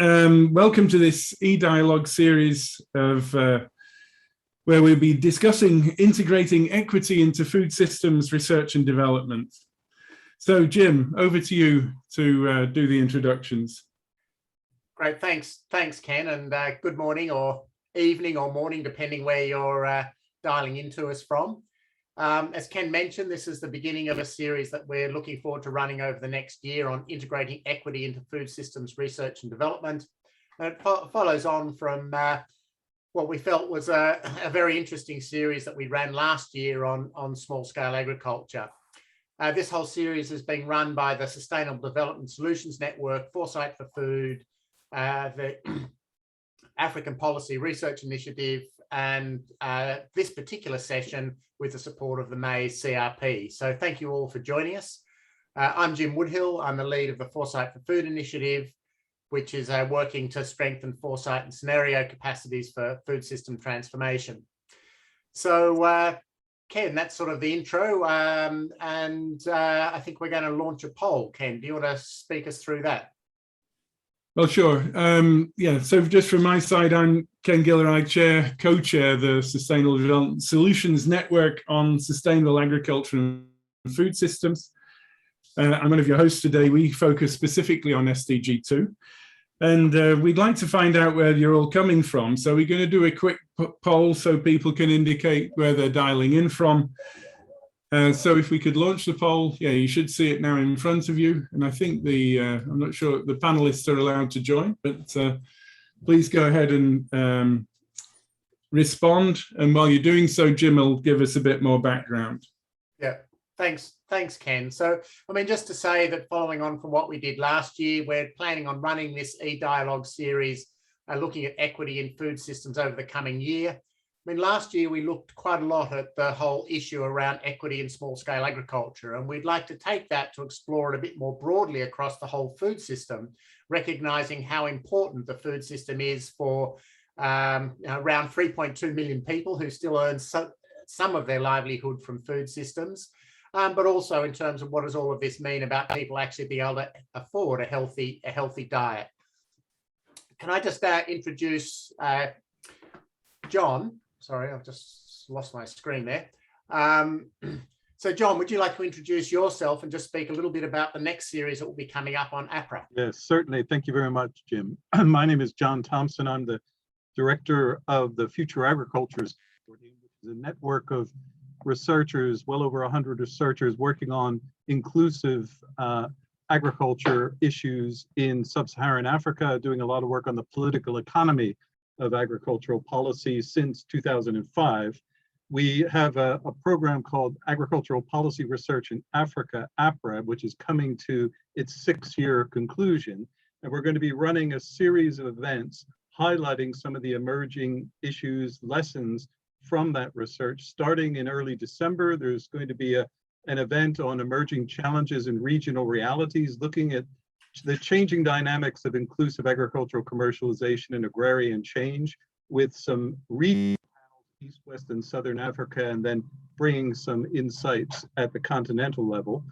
Welcome to this e-dialogue series of where we'll be discussing integrating equity into food systems research and development. So Jim, over to you to do the introductions. Great, thanks Ken, and good morning or evening or morning, depending where you're dialing into us from. As Ken mentioned, this is the beginning of a series that we're looking forward to running over the next year on integrating equity into food systems research and development. And it follows on from what we felt was a very interesting series that we ran last year on small-scale agriculture. This whole series is being run by the Sustainable Development Solutions Network, Foresight for Food, the African Policy Research Initiative, and this particular session with the support of the Maize CRP. So thank you all for joining us. I'm Jim Woodhill. I'm the lead of the Foresight for Food initiative, which is working to strengthen foresight and scenario capacities for food system transformation. So Ken, that's sort of the intro, and I think we're going to launch a poll. Ken, do you want to speak us through that? Well, sure. Yeah, so just from my side, I'm Ken Giller. I co-chair the Sustainable Development Solutions Network on Sustainable Agriculture and Food Systems. I'm one of your hosts today. We focus specifically on SDG 2. And we'd like to find out where you're all coming from. So we're going to do a quick poll so people can indicate where they're dialing in from. So if we could launch the poll, yeah, you should see it now in front of you. And I think I'm not sure the panelists are allowed to join, but please go ahead and respond. And while you're doing so, Jim will give us a bit more background. Yeah, thanks, Ken. So, I mean, just to say that following on from what we did last year, we're planning on running this e-dialogue series, looking at equity in food systems over the coming year. I mean, last year we looked quite a lot at the whole issue around equity in small-scale agriculture, and we'd like to take that to explore it a bit more broadly across the whole food system, recognising how important the food system is for around 3.2 million people who still earn some of their livelihood from food systems, but also in terms of what does all of this mean about people actually being able to afford a healthy diet. Can I just introduce John? Sorry, I've just lost my screen there. So John, would you like to introduce yourself and just speak a little bit about the next series that will be coming up on APRA? Yes, certainly. Thank you very much, Jim. My name is John Thompson. I'm the director of the Future Agricultures Consortium, which is a network of researchers, well over 100 researchers working on inclusive agriculture issues in sub-Saharan Africa, doing a lot of work on the political economy of agricultural policy since 2005. We have a program called Agricultural Policy Research in Africa, APRA, which is coming to its 6-year conclusion. And we're going to be running a series of events highlighting some of the emerging issues, lessons from that research. Starting in early December, there's going to be an event on emerging challenges and regional realities, looking at the changing dynamics of inclusive agricultural commercialization and agrarian change, with some regional panels, East, West, and Southern Africa, and then bringing some insights at the continental level.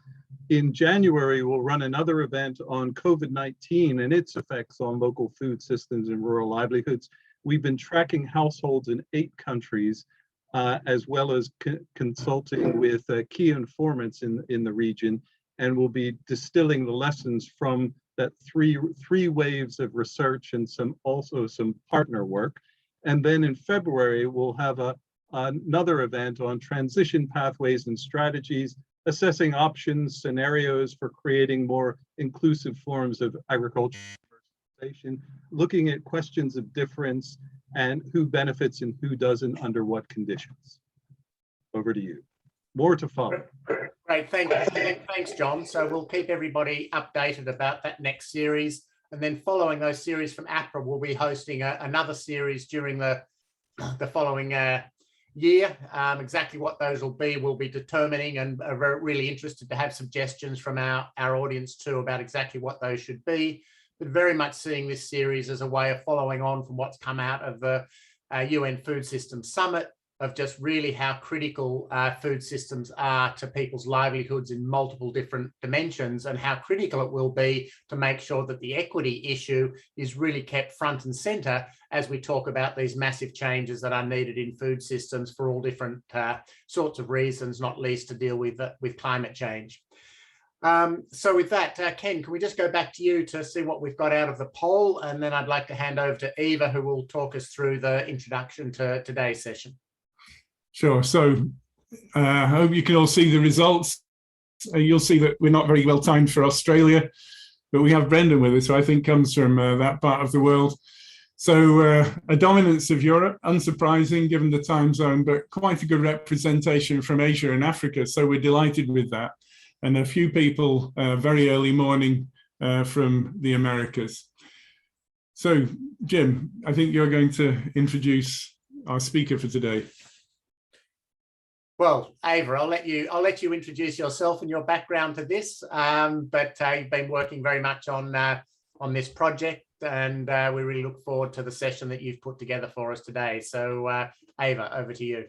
In January, we'll run another event on COVID-19 and its effects on local food systems and rural livelihoods. We've been tracking households in 8 countries, as well as consulting with key informants in the region, and we'll be distilling the lessons from that three waves of research and also some partner work. And then in February, we'll have another event on transition pathways and strategies, assessing options, scenarios for creating more inclusive forms of agriculture, looking at questions of difference and who benefits and who doesn't under what conditions. Over to you. More to follow. Great, thanks, John. So we'll keep everybody updated about that next series. And then following those series from APRA, we'll be hosting another series during the following year. Exactly what those will be, we'll be determining, and are really interested to have suggestions from our audience too about exactly what those should be. But very much seeing this series as a way of following on from what's come out of the UN Food Systems Summit, of just really how critical food systems are to people's livelihoods in multiple different dimensions, and how critical it will be to make sure that the equity issue is really kept front and centre as we talk about these massive changes that are needed in food systems for all different sorts of reasons, not least to deal with climate change. So with that, Ken, can we just go back to you to see what we've got out of the poll? And then I'd like to hand over to Eva, who will talk us through the introduction to today's session. Sure. So I hope you can all see the results. You'll see that we're not very well timed for Australia, but we have Brendan with us, who I think comes from that part of the world. So a dominance of Europe, unsurprising given the time zone, but quite a good representation from Asia and Africa. So we're delighted with that. And a few people very early morning from the Americas. So Jim, I think you're going to introduce our speaker for today. Well, Eva, I'll let you introduce yourself and your background to this. But you've been working very much on this project, and we really look forward to the session that you've put together for us today. So Eva, over to you.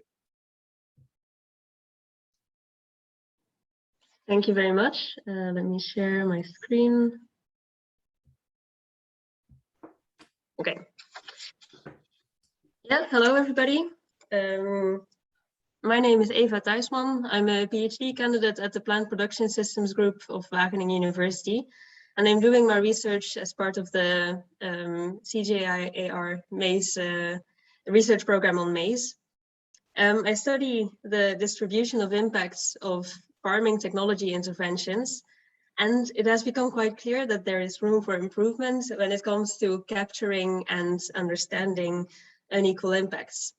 Thank you very much. Let me share my screen. Okay. Yeah, hello everybody. My name is Eva Teisman. I'm a PhD candidate at the Plant Production Systems Group of Wageningen University. And I'm doing my research as part of the CGIAR maize research program on maize. I study the distribution of impacts of farming technology interventions, and it has become quite clear that there is room for improvement when it comes to capturing and understanding unequal impacts.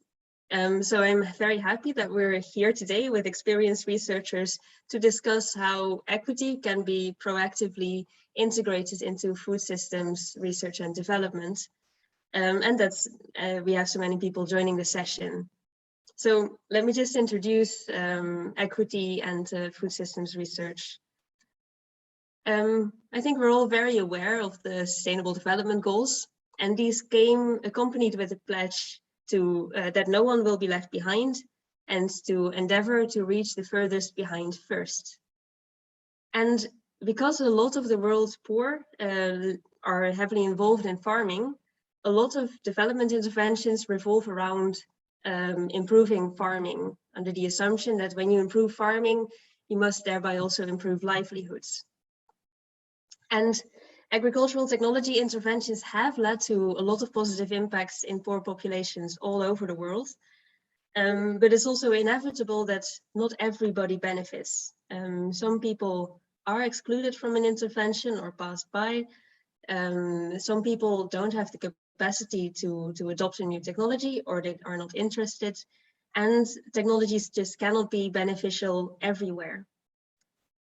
So I'm very happy that we're here today with experienced researchers to discuss how equity can be proactively integrated into food systems research and development, and that's we have so many people joining the session. So let me just introduce equity and food systems research. I think we're all very aware of the Sustainable Development Goals, and these came accompanied with a pledge to that no one will be left behind, and to endeavor to reach the furthest behind first. And because a lot of the world's poor are heavily involved in farming, a lot of development interventions revolve around improving farming, under the assumption that when you improve farming, you must thereby also improve livelihoods. And agricultural technology interventions have led to a lot of positive impacts in poor populations all over the world. But it's also inevitable that not everybody benefits. Some people are excluded from an intervention or passed by. Some people don't have the capacity to adopt a new technology, or they are not interested, and technologies just cannot be beneficial everywhere.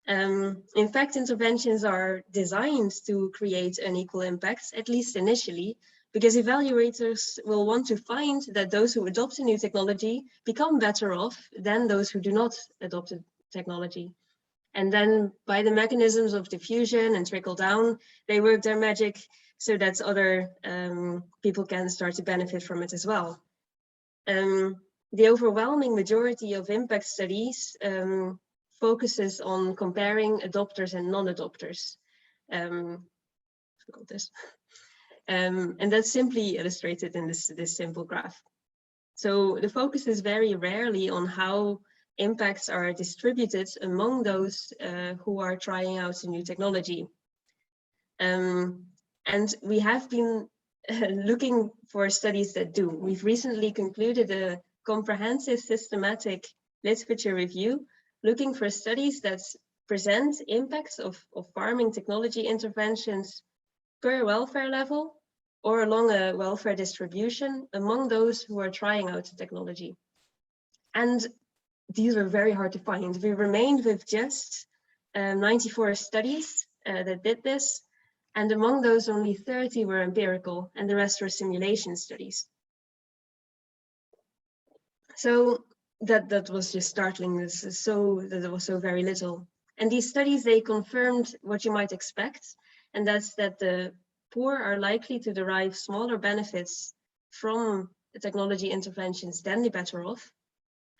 In fact, interventions are designed to create unequal impacts, at least initially, because evaluators will want to find that those who adopt a new technology become better off than those who do not adopt a technology. And then by the mechanisms of diffusion and trickle down, they work their magic so that other people can start to benefit from it as well. The overwhelming majority of impact studies focuses on comparing adopters and non-adopters. Forgot this. And that's simply illustrated in this simple graph. So the focus is very rarely on how impacts are distributed among those who are trying out a new technology. And we have been looking for studies that do. We've recently concluded a comprehensive systematic literature review looking for studies that present impacts of farming technology interventions per welfare level or along a welfare distribution among those who are trying out the technology. And these are very hard to find. We remained with just 94 studies that did this, and among those only 30 were empirical and the rest were simulation studies. So that was just startling. This is that there was so very little. And these studies, they confirmed what you might expect, and that's that the poor are likely to derive smaller benefits from the technology interventions than the better off.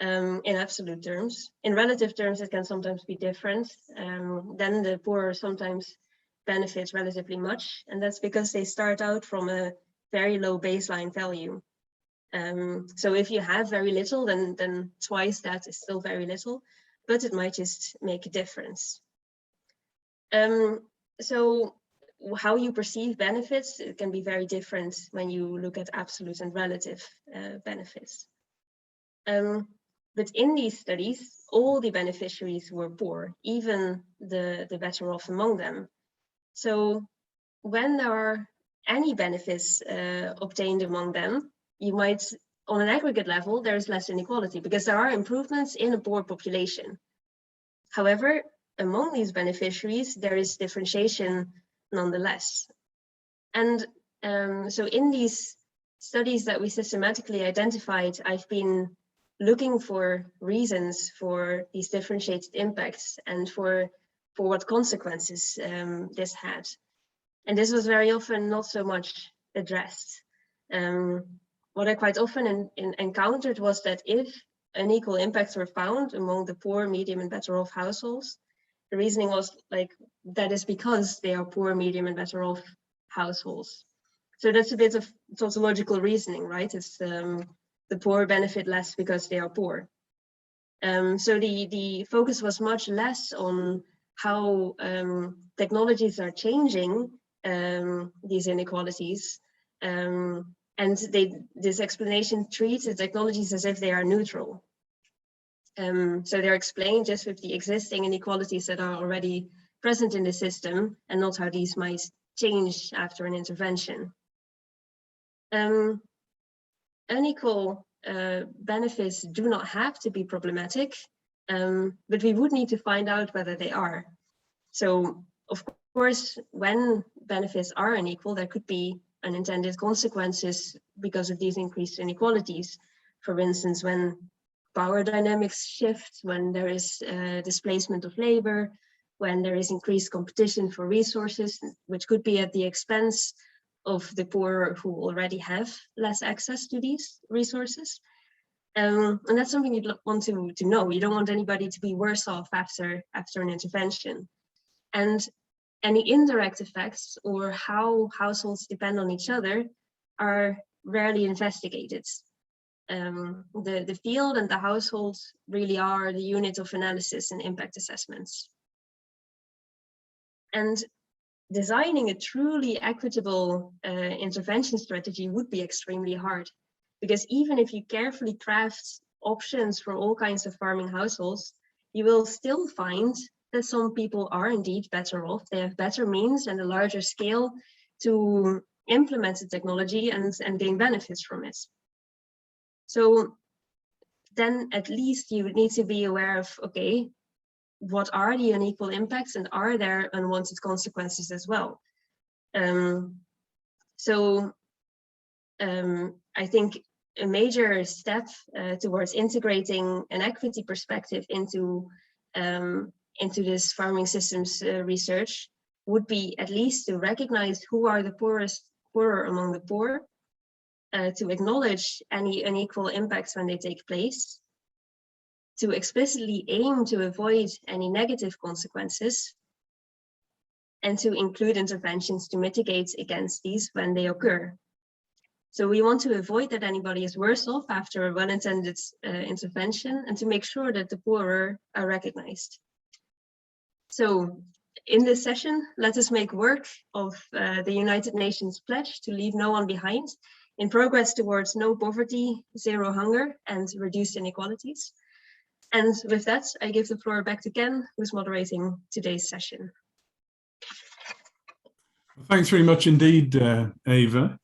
in absolute terms. In relative terms, it can sometimes be different. Then the poor sometimes benefit relatively much, and that's because they start out from a very low baseline value. So if you have very little, then twice that is still very little, but it might just make a difference. So how you perceive benefits, it can be very different when you look at absolute and relative benefits. But in these studies, all the beneficiaries were poor, even the better off among them. So when there are any benefits obtained among them, you might, on an aggregate level, there's less inequality because there are improvements in a poor population. However, among these beneficiaries, there is differentiation nonetheless. And so in these studies that we systematically identified, I've been looking for reasons for these differentiated impacts and for what consequences this had. And this was very often not so much addressed. What I quite often encountered was that if unequal impacts were found among the poor, medium, and better off households, the reasoning was like, that is because they are poor, medium, and better off households. So that's a bit of tautological reasoning, right? It's the poor benefit less because they are poor. So the focus was much less on how technologies are changing these inequalities. And this explanation treats the technologies as if they are neutral. So they're explained just with the existing inequalities that are already present in the system and not how these might change after an intervention. Unequal benefits do not have to be problematic, but we would need to find out whether they are. So, of course, when benefits are unequal, there could be unintended consequences because of these increased inequalities. For instance, when power dynamics shift, when there is displacement of labor, when there is increased competition for resources, which could be at the expense of the poor who already have less access to these resources. And that's something you'd want to know. You don't want anybody to be worse off after an intervention. And any indirect effects or how households depend on each other are rarely investigated. The field and the households really are the unit of analysis and impact assessments. And designing a truly equitable intervention strategy would be extremely hard, because even if you carefully craft options for all kinds of farming households, you will still find that some people are indeed better off. They have better means and a larger scale to implement the technology and gain benefits from it. So then at least you would need to be aware of, okay, what are the unequal impacts and are there unwanted consequences as well? I think a major step towards integrating an equity perspective into this farming systems research would be at least to recognize who are the poorer among the poor, to acknowledge any unequal impacts when they take place, to explicitly aim to avoid any negative consequences, and to include interventions to mitigate against these when they occur. So we want to avoid that anybody is worse off after a well-intended intervention, and to make sure that the poorer are recognized. So in this session, let us make work of the United Nations pledge to leave no one behind in progress towards no poverty, zero hunger, and reduced inequalities. And with that, I give the floor back to Ken, who's moderating today's session. Thanks very much indeed, Eva.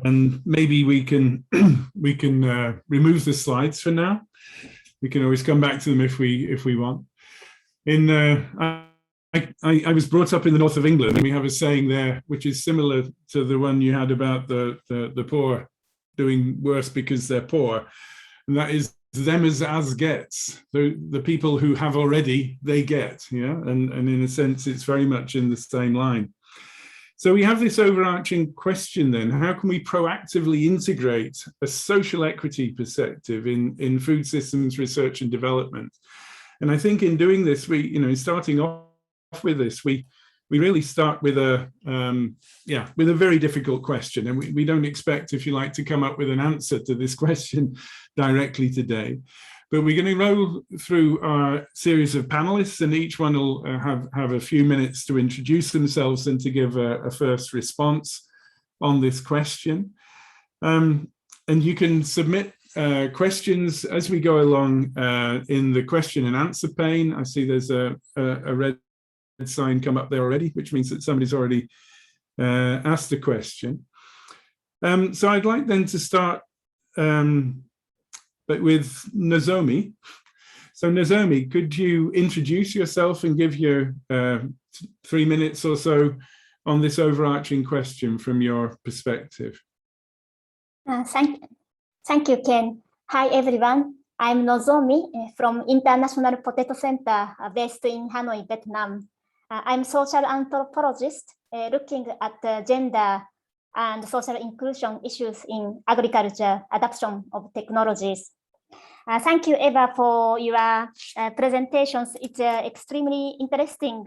And maybe we can remove the slides for now. We can always come back to them if we want. I was brought up in the north of England, and we have a saying there which is similar to the one you had about the poor doing worse because they're poor, and that is them as gets. The people who have already, they get, yeah, and in a sense it's very much in the same line. So we have this overarching question then: how can we proactively integrate a social equity perspective in food systems research and development? And I think in doing this, starting off with this, we really start with a very difficult question, and we don't expect, if you like, to come up with an answer to this question directly today. But we're going to roll through our series of panelists, and each one will have a few minutes to introduce themselves and to give a first response on this question. And you can submit questions as we go along in the question and answer pane. I see there's a red sign come up there already, which means that somebody's already asked a question. So I'd like then to start but with Nozomi. So Nozomi, could you introduce yourself and give your 3 minutes or so on this overarching question from your perspective? Thank you, Ken. Hi, everyone. I'm Nozomi from International Potato Center based in Hanoi, Vietnam. I'm social anthropologist looking at gender and social inclusion issues in agriculture, adoption of technologies. Thank you, Eva, for your presentations. It's extremely interesting.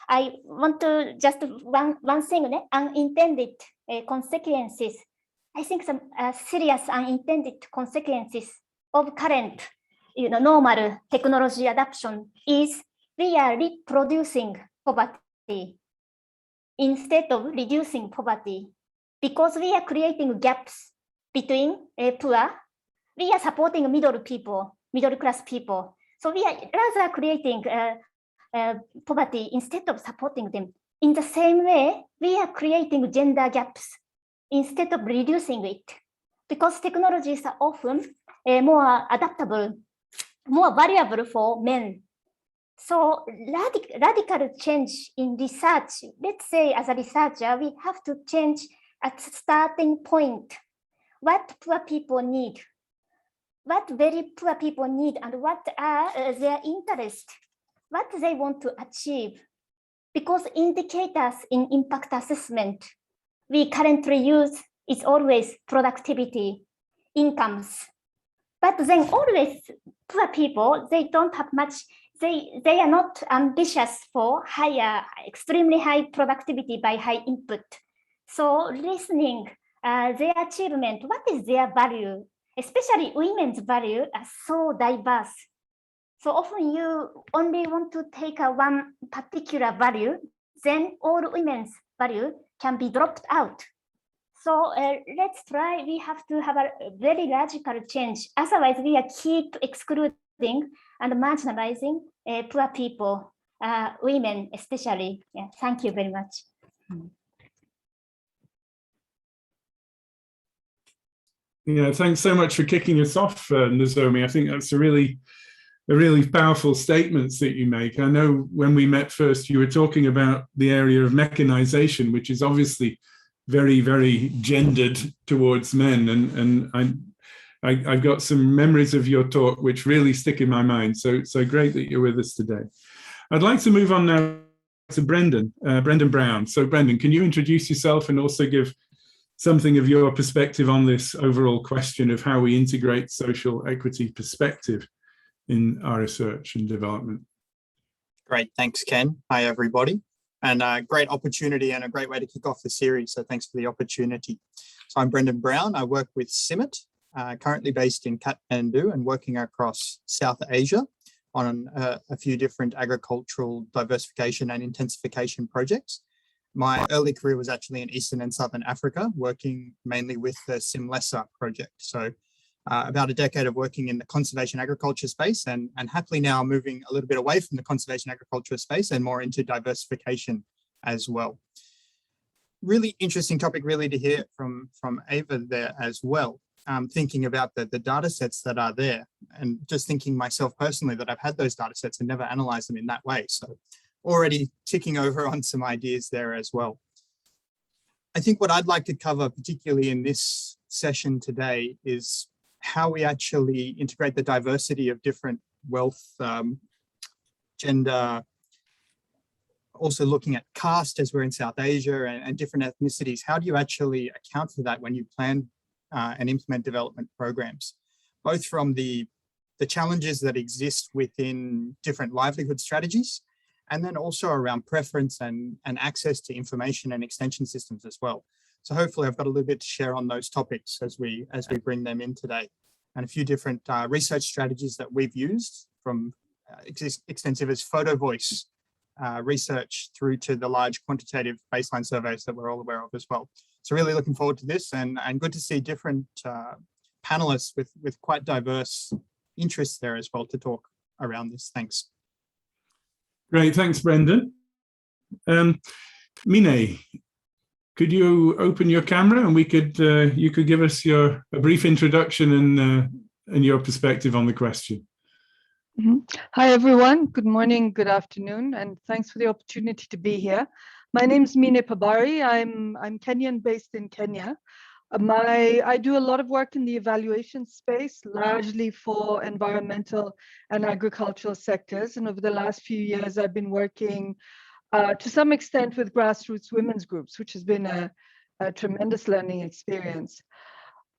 I want to just one thing, unintended consequences. I think some serious unintended consequences of current, normal technology adoption is we are reproducing poverty instead of reducing poverty. Because we are creating gaps between poor, we are supporting middle class people. So we are rather creating poverty instead of supporting them. In the same way, we are creating gender gaps instead of reducing it. Because technologies are often more adaptable, more valuable for men. So radical change in research, let's say as a researcher, we have to change at starting point, what poor people need, what very poor people need, and what are their interests, what they want to achieve. Because indicators in impact assessment we currently use is always productivity, incomes. But then always poor people, they don't have much, they are not ambitious for higher, extremely high productivity by high input. So listening, their achievement, what is their value? Especially women's value are so diverse. So often you only want to take one particular value, then all women's value can be dropped out. So let's try, we have to have a very radical change. Otherwise we are keep excluding and marginalizing poor people, women especially. Yeah, thank you very much. Yeah, thanks so much for kicking us off, Nozomi. I think that's a really powerful statements that you make. I know when we met first, you were talking about the area of mechanization, which is obviously very, very gendered towards men. And I've got some memories of your talk which really stick in my mind. So great that you're with us today. I'd like to move on now to Brendan Brown. So Brendan, can you introduce yourself and also give something of your perspective on this overall question of how we integrate social equity perspective in our research and development? Great, thanks, Ken. Hi, everybody. And a great opportunity and a great way to kick off the series. So thanks for the opportunity. So I'm Brendan Brown. I work with CIMMIT, currently based in Kathmandu and working across South Asia on a few different agricultural diversification and intensification projects. My early career was actually in Eastern and Southern Africa, working mainly with the SIMLESA project. So about a decade of working in the conservation agriculture space and happily now moving a little bit away from the conservation agriculture space and more into diversification as well. Really interesting topic really to hear from Eva there as well. Thinking about the data sets that are there and just thinking myself personally that I've had those data sets and never analyzed them in that way. So already ticking over on some ideas there as well. I think what I'd like to cover, particularly in this session today, is how we actually integrate the diversity of different wealth, gender, also looking at caste as we're in South Asia and different ethnicities. How do you actually account for that when you plan and implement development programs, both from the challenges that exist within different livelihood strategies, and then also around preference and access to information and extension systems as well. So hopefully I've got a little bit to share on those topics as we bring them in today, and a few different research strategies that we've used, from extensive as photo voice research through to the large quantitative baseline surveys that we're all aware of as well. So really looking forward to this, and good to see different panelists with quite diverse interests there as well to talk around this. Thanks. Great, thanks, Brendan. Mina, could you open your camera and you could give us a brief introduction and your perspective on the question. Mm-hmm. Hi, everyone. Good morning, good afternoon, and thanks for the opportunity to be here. My name is Mina Pabari. I'm Kenyan based in Kenya. I do a lot of work in the evaluation space, largely for environmental and agricultural sectors. And over the last few years, I've been working to some extent with grassroots women's groups, which has been a tremendous learning experience.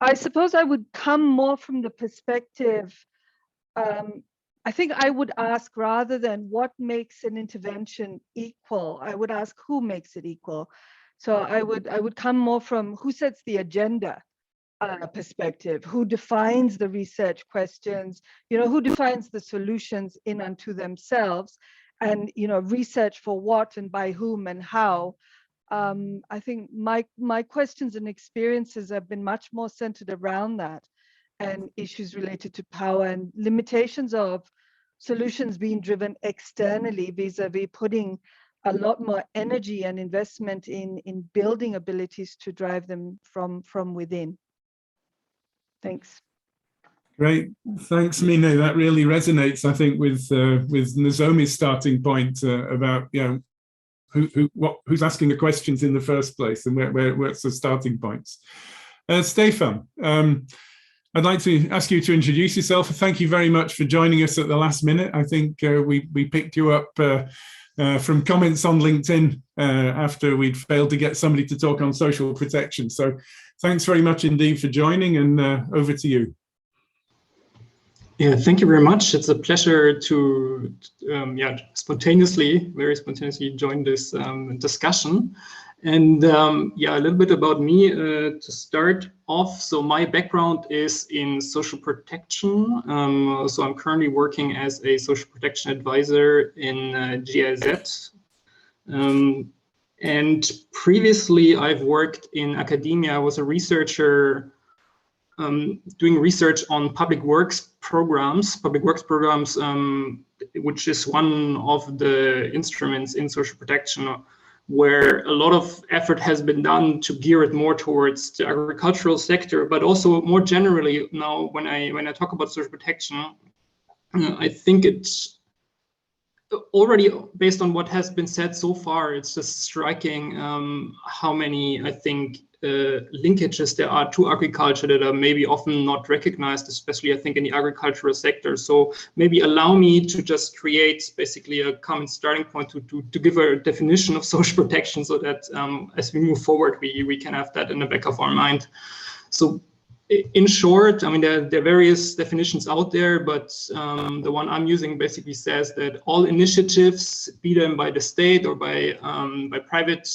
I suppose I would come more from the perspective, I think I would ask, rather than what makes an intervention equal, I would ask who makes it equal. So I would come more from who sets the agenda perspective, who defines the research questions, who defines the solutions in unto themselves, and research for what and by whom and how. I think my questions and experiences have been much more centered around that, and issues related to power and limitations of solutions being driven externally vis-a-vis putting a lot more energy and investment in building abilities to drive them from within. Thanks. Great, thanks, Mina. That really resonates, I think, with Nozomi's starting point about who's asking the questions in the first place, and where's the starting points. Stefan, I'd like to ask you to introduce yourself. Thank you very much for joining us at the last minute. I think we picked you up from comments on LinkedIn after we'd failed to get somebody to talk on social protection. So thanks very much indeed for joining, and over to you. Yeah, thank you very much. It's a pleasure to very spontaneously join this discussion. And a little bit about me to start off. So my background is in social protection. So I'm currently working as a social protection advisor in GIZ. And previously I've worked in academia. I was a researcher doing research on public works programs, which is one of the instruments in social protection, where a lot of effort has been done to gear it more towards the agricultural sector, but also more generally now when I talk about social protection, I think it's already based on what has been said so far. It's just striking how many, I think, linkages there are to agriculture that are maybe often not recognized, especially I think in the agricultural sector. So maybe allow me to just create basically a common starting point to give a definition of social protection, so that as we move forward, we can have that in the back of our mind. So in short, I mean, there are various definitions out there, but the one I'm using basically says that all initiatives, be them by the state or by private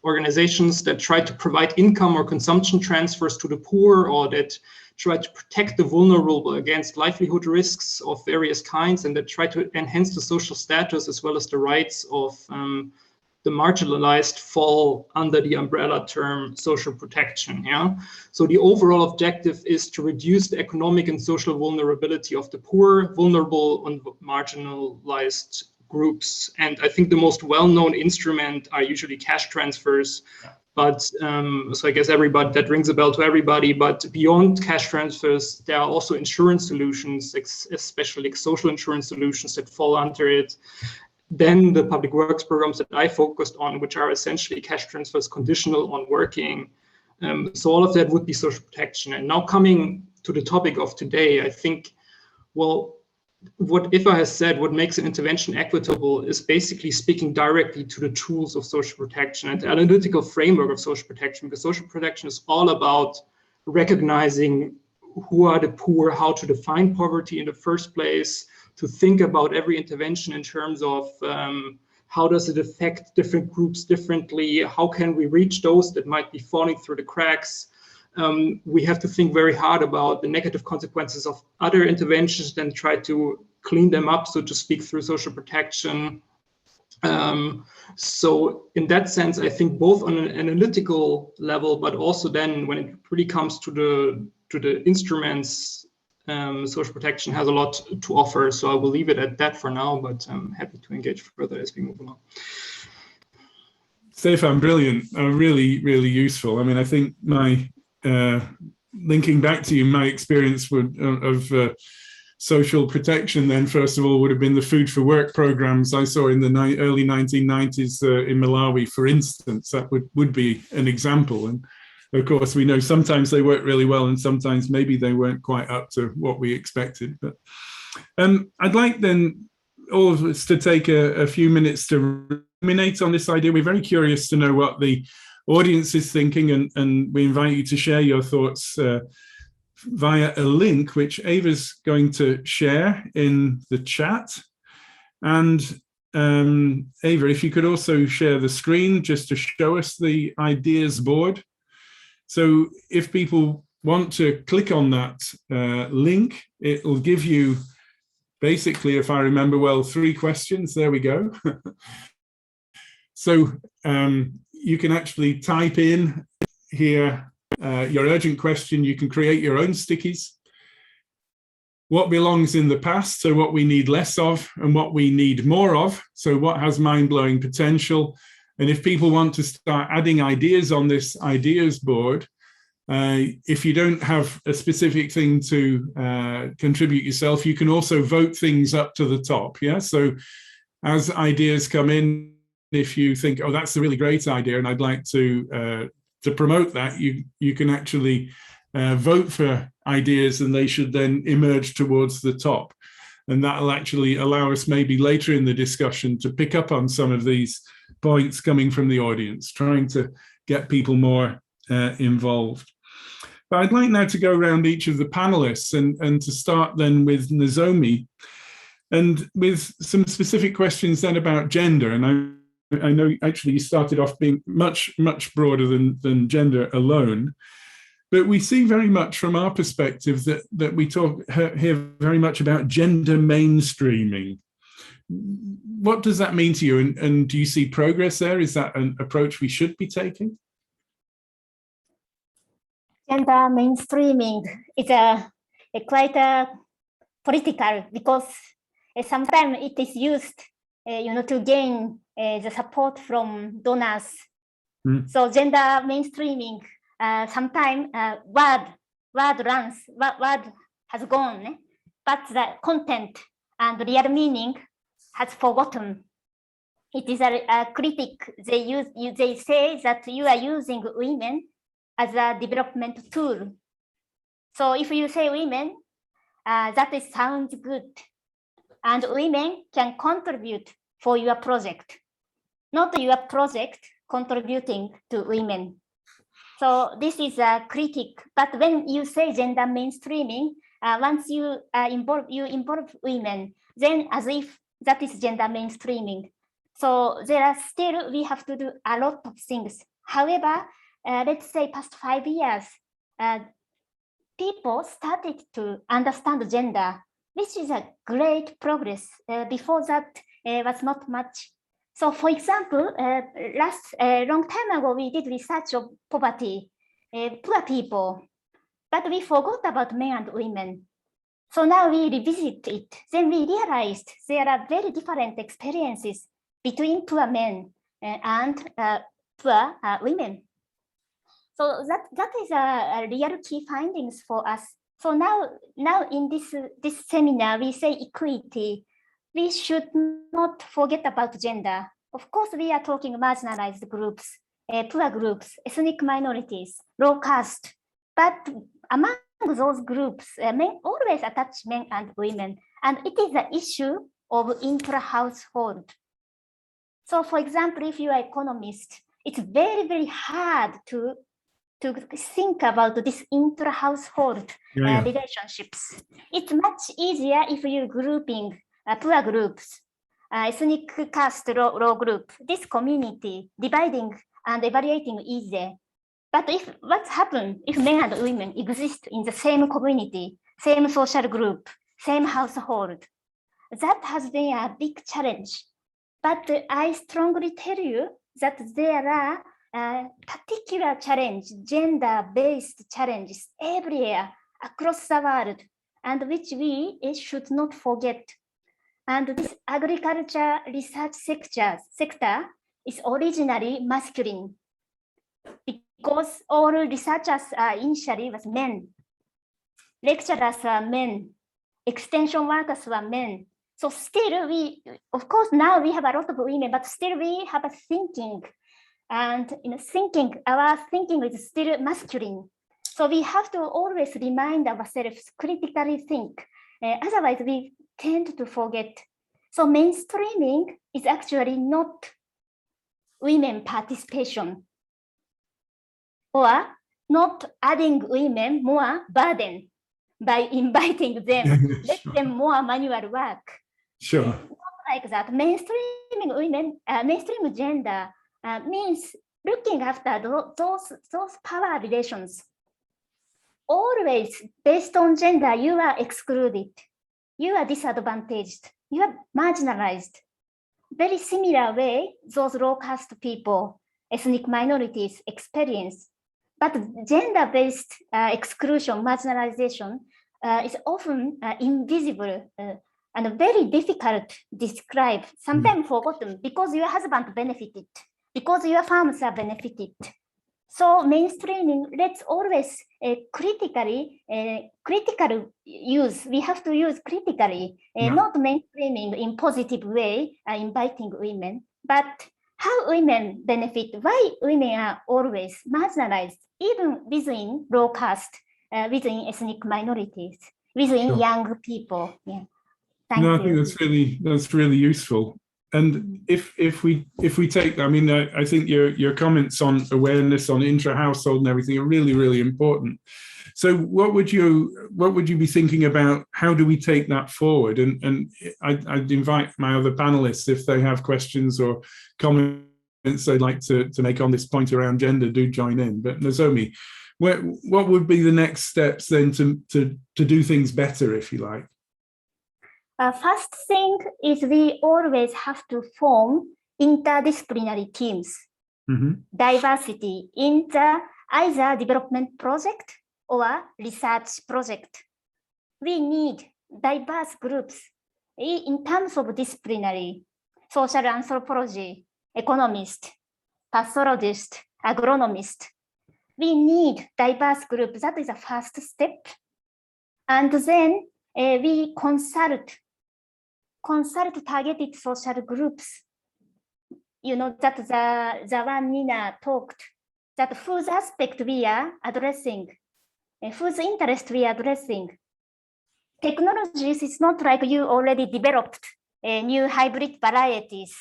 organizations that try to provide income or consumption transfers to the poor, or that try to protect the vulnerable against livelihood risks of various kinds, and that try to enhance the social status as well as the rights of the marginalized, fall under the umbrella term social protection. Yeah. So the overall objective is to reduce the economic and social vulnerability of the poor, vulnerable, and marginalized groups. And I think the most well-known instrument are usually cash transfers. But so I guess that rings a bell to everybody. But beyond cash transfers, there are also insurance solutions, especially social insurance solutions that fall under it. Then the public works programs that I focused on, which are essentially cash transfers conditional on working. So all of that would be social protection. And now coming to the topic of today, I think, well, what Eva has said, what makes an intervention equitable is basically speaking directly to the tools of social protection and the analytical framework of social protection, because social protection is all about recognizing who are the poor, how to define poverty in the first place, to think about every intervention in terms of how does it affect different groups differently, how can we reach those that might be falling through the cracks. We have to think very hard about the negative consequences of other interventions, then try to clean them up, so to speak, through social protection. So in that sense, I think both on an analytical level, but also then when it really comes to the instruments, social protection has a lot to offer. So I will leave it at that for now, but I'm happy to engage further as we move along. Stefan, brilliant. Really, really useful. I mean, I think my linking back to you, my experience of social protection then, first of all, would have been the food for work programs I saw in the early 1990s in Malawi, for instance. That would be an example. And of course, we know sometimes they work really well and sometimes maybe they weren't quite up to what we expected. But I'd like then all of us to take a few minutes to ruminate on this idea. We're very curious to know what the audience is thinking, and we invite you to share your thoughts via a link which Eva's going to share in the chat. And Eva, if you could also share the screen just to show us the ideas board. So if people want to click on that link, it will give you basically, if I remember well, 3 questions. There we go. So you can actually type in here your urgent question. You can create your own stickies. What belongs in the past, so what we need less of and what we need more of. So what has mind-blowing potential. And if people want to start adding ideas on this ideas board, if you don't have a specific thing to contribute yourself, you can also vote things up to the top. Yeah. So as ideas come in, if you think, oh, that's a really great idea and I'd like to promote that, you can actually vote for ideas and they should then emerge towards the top. And that'll actually allow us maybe later in the discussion to pick up on some of these points coming from the audience, trying to get people more involved. But I'd like now to go around each of the panelists and to start then with Nozomi, and with some specific questions then about gender. And I know actually you started off being much, much broader than gender alone, but we see very much from our perspective that we talk here very much about gender mainstreaming. What does that mean to you? And do you see progress there? Is that an approach we should be taking? Gender mainstreaming is quite political, because sometimes it is used to gain the support from donors. So gender mainstreaming, sometimes word has gone, but the content and real meaning has forgotten. It is a critic. They say that you are using women as a development tool. So if you say women, that sounds good. And women can contribute for your project, not your project contributing to women. So this is a critic. But when you say gender mainstreaming, once you involve women, then as if that is gender mainstreaming. So we have to do a lot of things. However, let's say past 5 years, people started to understand gender, which is a great progress. Before that was not much. So for example, long time ago, we did research of poverty, poor people, but we forgot about men and women. So now we revisit it. Then we realized there are very different experiences between poor men and poor women. So that is a real key findings for us. So now in this seminar, we say equity. We should not forget about gender. Of course, we are talking marginalized groups, poor groups, ethnic minorities, low caste. But among those groups, men always attach men and women. And it is an issue of intra-household. So for example, if you are an economist, it's very, very hard to think about this intra-household relationships. It's much easier if you're grouping poor groups, ethnic caste low group, this community, dividing and evaluating easy. But if what's happened if men and women exist in the same community, same social group, same household, that has been a big challenge. But I strongly tell you that there are particular challenge, gender-based challenges everywhere across the world, and which we should not forget. And this agriculture research sector is originally masculine because all researchers initially was men, lecturers were men, extension workers were men. So still we, of course, now we have a lot of women, but still we have a thinking, and our thinking is still masculine. So we have to always remind ourselves, critically think. Otherwise we tend to forget. So mainstreaming is actually not women participation, or not adding women more burden by inviting them, let them more manual work. Sure. Not like that. Mainstreaming women, mainstream gender means looking after those power relations. Always based on gender, you are excluded, you are disadvantaged, you are marginalized. Very similar way those low caste people, ethnic minorities experience. But gender-based exclusion, marginalization is often invisible and very difficult to describe, sometimes forgotten, because your husband benefited, because your farms are benefited. So mainstreaming, let's always critical use. We have to use critically, not mainstreaming in positive way, inviting women, but how women benefit, why women are always marginalized, even within low caste, within ethnic minorities, within young people. Yeah. Thank you. I think that's really useful. And if we take, I mean, I think your comments on awareness on intra-household and everything are really, really important. So what would you be thinking about? How do we take that forward? And I'd invite my other panelists, if they have questions or comments they'd like to make on this point around gender, do join in. But Nozomi, what would be the next steps then to do things better, if you like? First thing is we always have to form interdisciplinary teams. Diversity in the either development project or research project. We need diverse groups in terms of disciplinary, social anthropology, economist, pathologist, agronomist. We need diverse groups. That is the first step. And then we consult targeted social groups. You know, that the one Mina talked, that whose aspect we are addressing, whose interest we are addressing. Technologies is not like you already developed new hybrid varieties.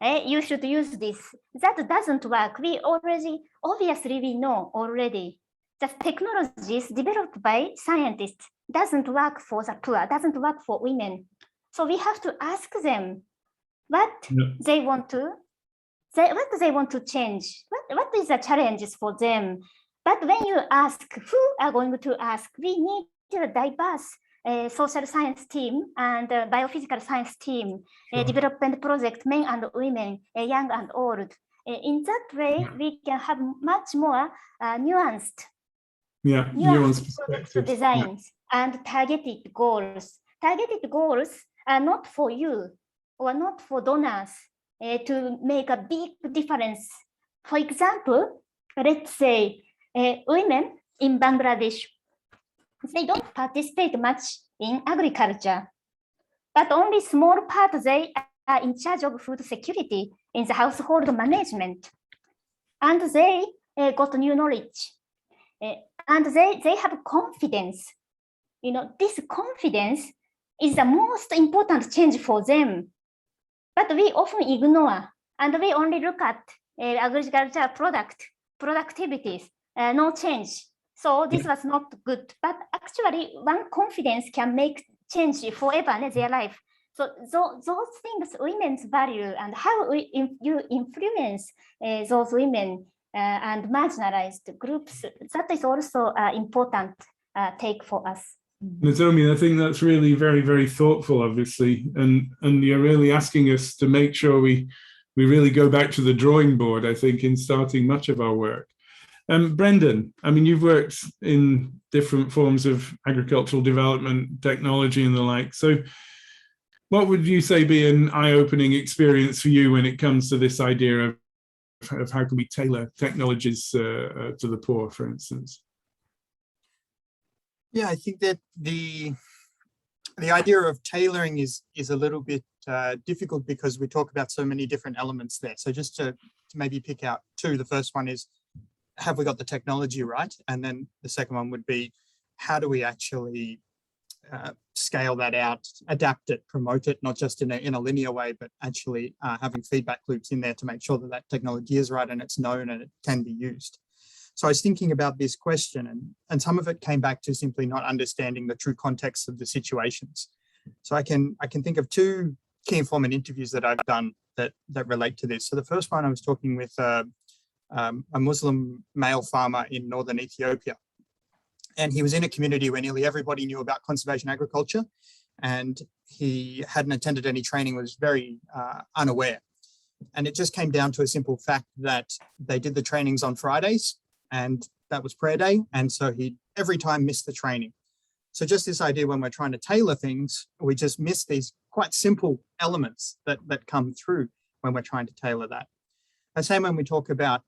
You should use this. That doesn't work. We already, obviously we know already that technologies developed by scientists doesn't work for the poor, doesn't work for women. So we have to ask them what they want to, what do they want to change? What is the challenges for them? But when you ask, who are going to ask? We need a diverse social science team and biophysical science team, development project, men and women, young and old. In that way, we can have much more nuanced project designs and targeted goals. Targeted goals are not for you or not for donors to make a big difference. For example, let's say women in Bangladesh, they don't participate much in agriculture, but only small part they are in charge of food security in the household management. And they got new knowledge. And they have confidence. You know, this confidence is the most important change for them. But we often ignore, and we only look at agricultural productivities, no change. So this was not good. But actually, one confidence can make change forever in their life. So those things women's value and how you influence those women and marginalized groups, that is also an important take for us. Nozomi, I think that's really very, very thoughtful, obviously, and you're really asking us to make sure we really go back to the drawing board, I think, in starting much of our work. Brendan, I mean, you've worked in different forms of agricultural development, technology and the like. So what would you say be an eye-opening experience for you when it comes to this idea of how can we tailor technologies to the poor, for instance? Yeah, I think that the idea of tailoring is a little bit difficult because we talk about so many different elements there. So just to maybe pick out two, the first one is, have we got the technology right? And then the second one would be, how do we actually scale that out, adapt it, promote it, not just in a linear way, but actually having feedback loops in there to make sure that that technology is right and it's known and it can be used. So I was thinking about this question, and some of it came back to simply not understanding the true context of the situations. So I can think of two key informant interviews that I've done that relate to this. So the first one, I was talking with a Muslim male farmer in northern Ethiopia. And he was in a community where nearly everybody knew about conservation agriculture, and he hadn't attended any training, was very unaware. And it just came down to a simple fact that they did the trainings on Fridays, and that was prayer day. And so he every time missed the training. So just this idea, when we're trying to tailor things, we just miss these quite simple elements that come through when we're trying to tailor that. The same when we talk about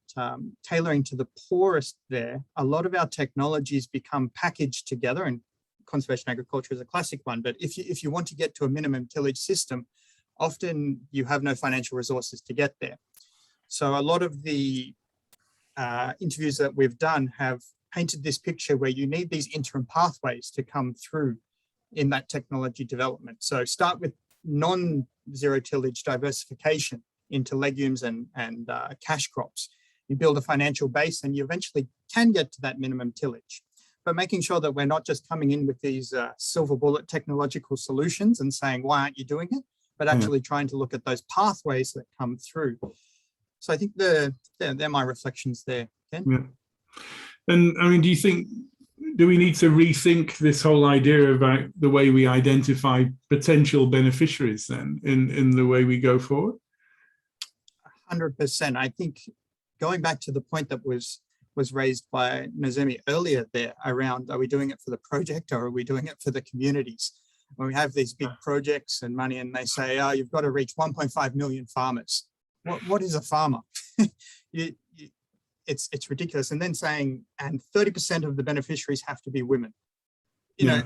tailoring to the poorest there, a lot of our technologies become packaged together, and conservation agriculture is a classic one. But if you want to get to a minimum tillage system, often you have no financial resources to get there. So a lot of the interviews that we've done have painted this picture where you need these interim pathways to come through in that technology development. So start with non-zero tillage diversification into legumes and cash crops. You build a financial base and you eventually can get to that minimum tillage. But making sure that we're not just coming in with these silver bullet technological solutions and saying, why aren't you doing it? But actually trying to look at those pathways that come through. So I think they're my reflections there, Ken. Yeah. And I mean, do we need to rethink this whole idea about the way we identify potential beneficiaries then in the way we go forward? 100%. I think going back to the point that was raised by Nozomi earlier there around, are we doing it for the project or are we doing it for the communities? When we have these big projects and money and they say, oh, you've got to reach 1.5 million farmers. What is a farmer? It's ridiculous. And then saying, and 30% of the beneficiaries have to be women. You know,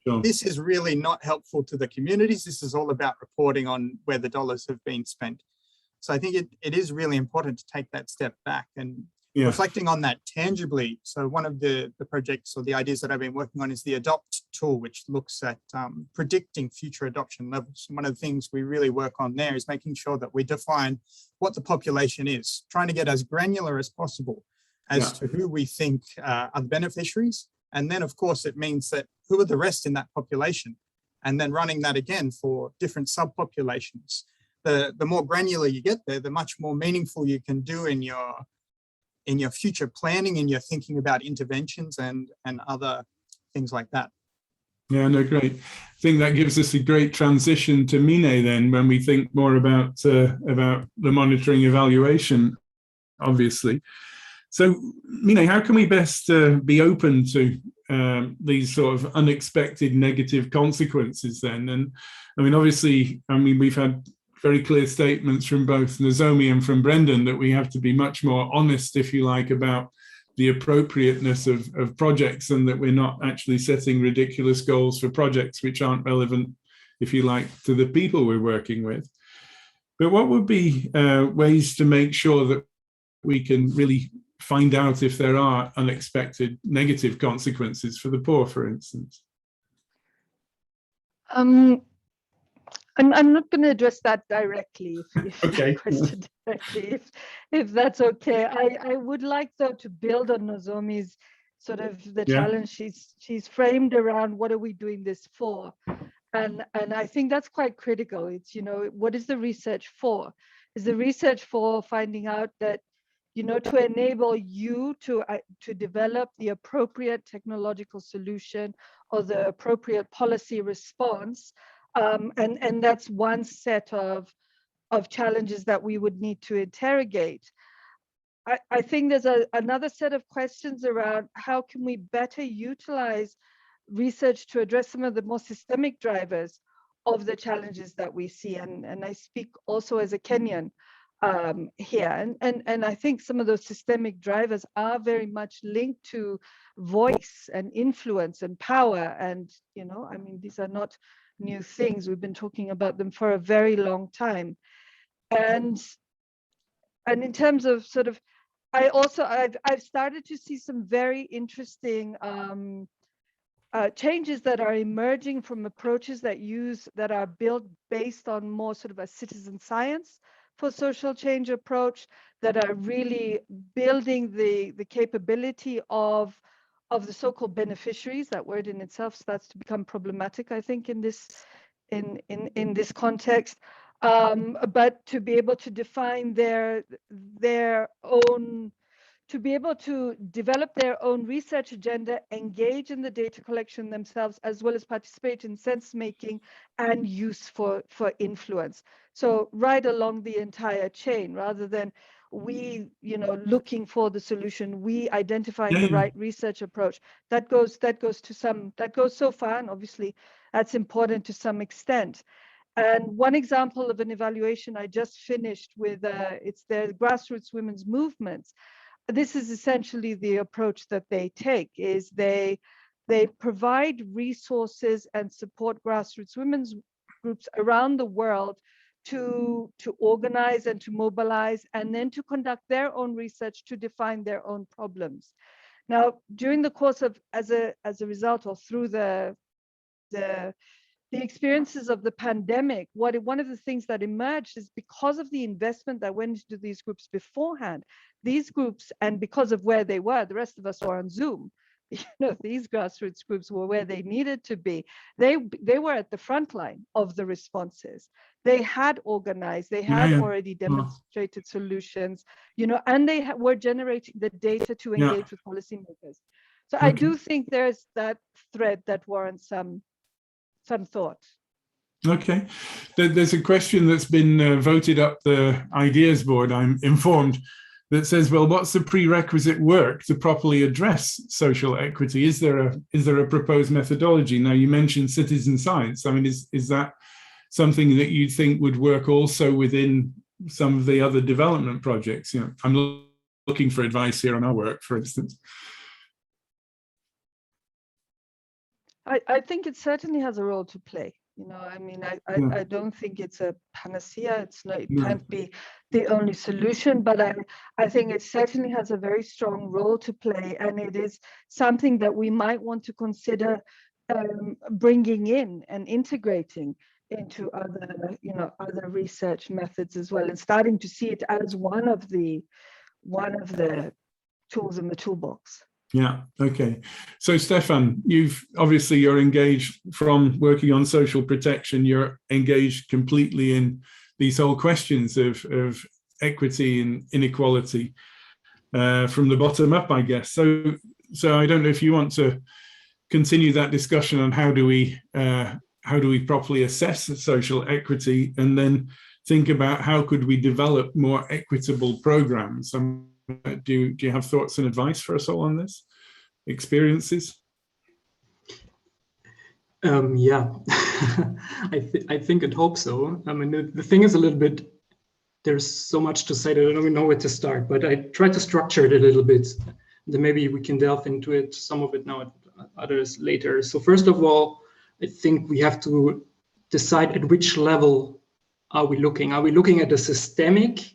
sure. This is really not helpful to the communities. This is all about reporting on where the dollars have been spent. So I think it is really important to take that step back and reflecting on that tangibly. So one of the projects or the ideas that I've been working on is the ADOPT tool, which looks at predicting future adoption levels. One of the things we really work on there is making sure that we define what the population is, trying to get as granular as possible as to who we think are the beneficiaries. And then, of course, it means that who are the rest in that population? And then running that again for different subpopulations. The more granular you get there, the much more meaningful you can do in your future planning, in your thinking about interventions and other things like that. Yeah, no, great. I think that gives us a great transition to Mina then, when we think more about the monitoring evaluation, obviously. So Mina, how can we best be open to these sort of unexpected negative consequences then? And I mean, obviously, we've had very clear statements from both Nozomi and from Brendan that we have to be much more honest, if you like, about the appropriateness of projects, and that we're not actually setting ridiculous goals for projects which aren't relevant, if you like, to the people we're working with. But what would be ways to make sure that we can really find out if there are unexpected negative consequences for the poor, for instance? I'm not going to address that directly, if Okay. that question directly, if that's okay. I would like, though, to build on Nozomi's sort of the challenge she's framed around what are we doing this for? And I think that's quite critical. It's, you know, what is the research for? Is the research for finding out that, you know, to enable you to develop the appropriate technological solution or the appropriate policy response? And that's one set of challenges that we would need to interrogate. I think there's another set of questions around how can we better utilize research to address some of the more systemic drivers of the challenges that we see. And I speak also as a Kenyan here. And I think some of those systemic drivers are very much linked to voice and influence and power. And, you know, I mean, these are not new things. We've been talking about them for a very long time. And in terms of sort of, I've started to see some very interesting changes that are emerging from approaches that are built based on more sort of a citizen science for social change approach, that are really building the capability of the so-called beneficiaries. That word in itself starts to become problematic, I think, in this context. But to be able to define their own, to be able to develop their own research agenda, engage in the data collection themselves, as well as participate in sense making and use for influence. So right along the entire chain, rather than we, you know, looking for the solution, we identifying the right research approach. That goes so far, and obviously that's important to some extent. And one example of an evaluation I just finished with, it's the grassroots women's movements. This is essentially the approach that they take, is they provide resources and support grassroots women's groups around the world to organize and to mobilize, and then to conduct their own research to define their own problems. Now, during the course of, as a result, or through the experiences of the pandemic, one of the things that emerged is, because of the investment that went into these groups beforehand, these groups, and because of where they were, the rest of us were on Zoom, you know, these grassroots groups were where they needed to be. They were at the front line of the responses. They had organized, they had already demonstrated solutions, you know, and they were generating the data to engage with policymakers. So I do think there's that thread that warrants some thought. Okay, there's a question that's been voted up the ideas board, I'm informed, that says, well, what's the prerequisite work to properly address social equity? Is there a proposed methodology? Now, you mentioned citizen science. I mean, is that something that you think would work also within some of the other development projects? You know, I'm looking for advice here on our work, for instance. I think it certainly has a role to play. You know, I mean, I don't think it's a panacea. It's not, it can't be the only solution, but I think it certainly has a very strong role to play, and it is something that we might want to consider bringing in and integrating into other, you know, other research methods as well, and starting to see it as one of the tools in the toolbox. Yeah, okay. So Stefan, you're engaged from working on social protection, you're engaged completely in these whole questions of equity and inequality from the bottom up, I guess. So I don't know if you want to continue that discussion on how do we properly assess social equity, and then think about how could we develop more equitable programs. Do you have thoughts and advice for us all on this? Experiences? Yeah, I think and hope so. I mean, the thing is a little bit, there's so much to say that I don't even know where to start, but I try to structure it a little bit. Then maybe we can delve into it, some of it now, others later. So first of all, I think we have to decide at which level are we looking? Are we looking at a systemic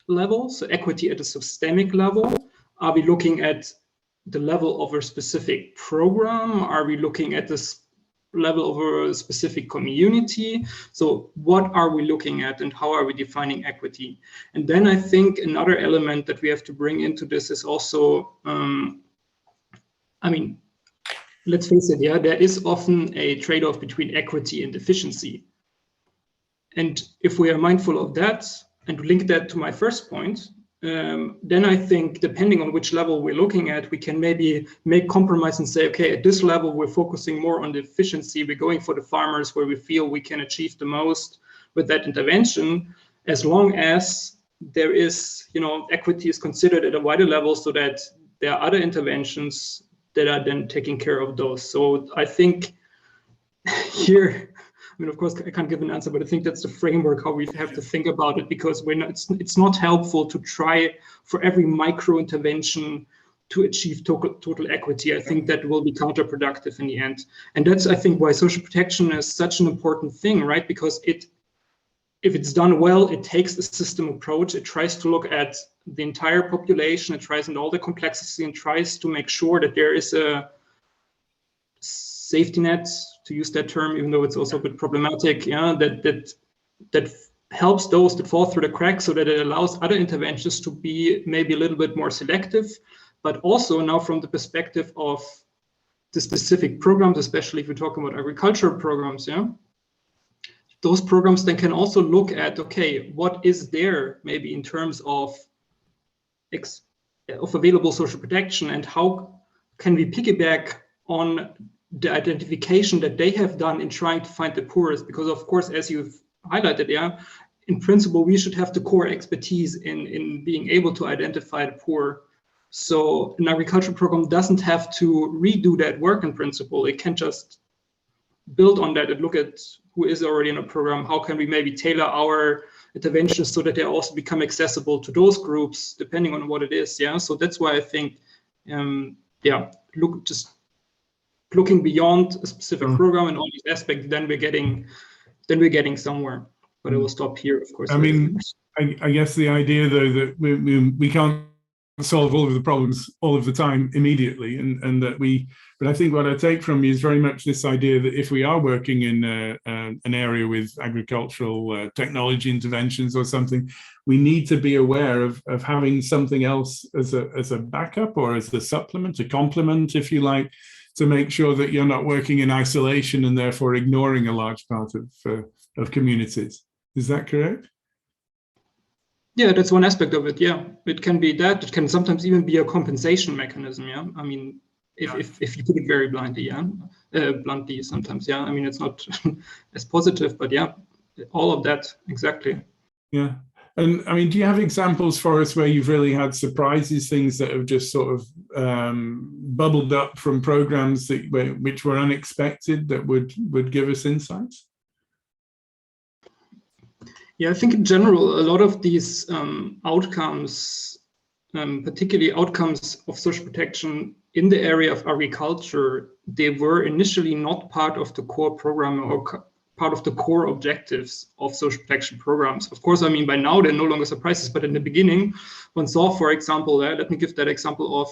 level, so equity at a systemic level? Are we looking at the level of a specific program? Are we looking at this level of a specific community. So what are we looking at and how are we defining equity? And then I think another element that we have to bring into this is also, I mean, let's face it, yeah, there is often a trade-off between equity and efficiency. And if we are mindful of that and link that to my first point, then I think depending on which level we're looking at, we can maybe make compromise and say, okay, at this level, we're focusing more on the efficiency. We're going for the farmers where we feel we can achieve the most with that intervention, as long as there is, you know, equity is considered at a wider level so that there are other interventions that are then taking care of those. So I think here, I mean, of course, I can't give an answer, but I think that's the framework how we have to think about it, because we're not, it's not helpful to try for every micro intervention to achieve total equity. I think that will be counterproductive in the end. And that's, I think, why social protection is such an important thing, right? Because if it's done well, it takes a system approach. It tries to look at the entire population. It tries in all the complexity and tries to make sure that there is a safety net, to use that term, even though it's also a bit problematic, yeah, that helps those that fall through the cracks, so that it allows other interventions to be maybe a little bit more selective, but also now from the perspective of the specific programs, especially if we're talking about agricultural programs, yeah, those programs then can also look at, okay, what is there maybe in terms of available social protection, and how can we piggyback on the identification that they have done in trying to find the poorest? Because of course, as you've highlighted, yeah, in principle, we should have the core expertise in being able to identify the poor. So an agricultural program doesn't have to redo that work in principle. It can just build on that and look at who is already in a program. How can we maybe tailor our interventions so that they also become accessible to those groups, depending on what it is. Yeah. So that's why I think, yeah, looking beyond a specific program and all these aspects, then we're getting somewhere. But I will stop here, of course. I mean, I guess the idea, though, that we can't solve all of the problems all of the time immediately, and that but I think what I take from you is very much this idea that if we are working in an area with agricultural technology interventions or something, we need to be aware of having something else as a backup or as the supplement, a complement, if you like, to make sure that you're not working in isolation and therefore ignoring a large part of communities. Is that correct? Yeah, that's one aspect of it. Yeah, it can be that. It can sometimes even be a compensation mechanism. Yeah, I mean, if you put it very blindly, yeah, bluntly sometimes. Yeah, I mean, it's not as positive, but yeah, all of that exactly. Yeah. And I mean, do you have examples for us where you've really had surprises, things that have just sort of bubbled up from programs which were unexpected, that would give us insights? Yeah, I think in general, a lot of these outcomes, particularly outcomes of social protection in the area of agriculture, they were initially not part of the core program or part of the core objectives of social protection programs. Of course, I mean, by now they're no longer surprises, but in the beginning, one saw, for example, let me give that example of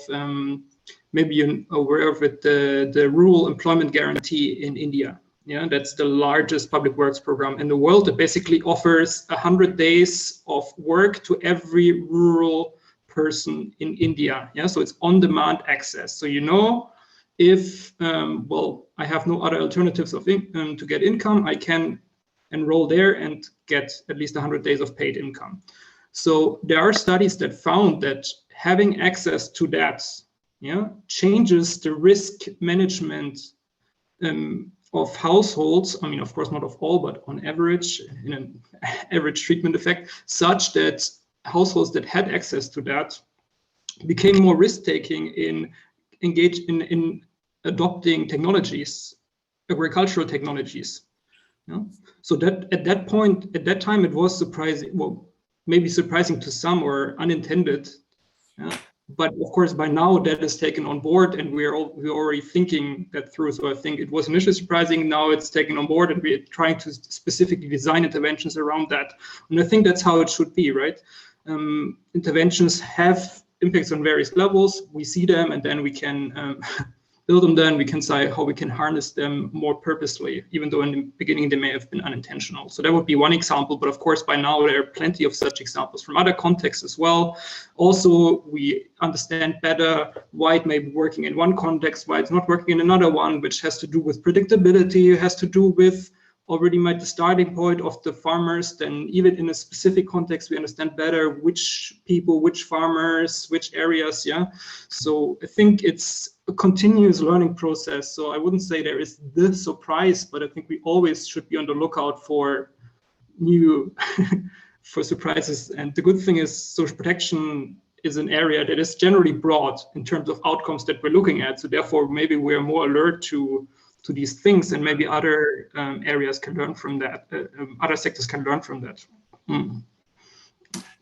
maybe you're aware of it, the Rural Employment Guarantee in India. Yeah, that's the largest public works program in the world. It basically offers 100 days of work to every rural person in India. Yeah, so it's on-demand access. So you know, if well, I have no other alternatives to get income, I can enroll there and get at least 100 days of paid income. So there are studies that found that having access to that, yeah, changes the risk management of households. I mean, of course, not of all, but on average, in an average treatment effect, such that households that had access to that became more risk-taking in adopting technologies, agricultural technologies. Yeah? So that at that time, it was surprising, well, maybe surprising to some or unintended. Yeah? But of course, by now that is taken on board, and we're already thinking that through. So I think it was initially surprising. Now it's taken on board, and we're trying to specifically design interventions around that. And I think that's how it should be, right? Interventions have impacts on various levels. We see them, and then we can build them, then we can say how we can harness them more purposely, even though in the beginning they may have been unintentional. So that would be one example, but of course by now there are plenty of such examples from other contexts as well. Also, we understand better why it may be working in one context, why it's not working in another one, which has to do with predictability, has to do with already made the starting point of the farmers. Then even in a specific context, we understand better which people, which farmers, which areas, yeah. So I think it's a continuous learning process. So I wouldn't say there is the surprise, but I think we always should be on the lookout for new for surprises. And the good thing is social protection is an area that is generally broad in terms of outcomes that we're looking at. So therefore, maybe we're more alert to these things, and maybe other areas can learn from that. Other sectors can learn from that.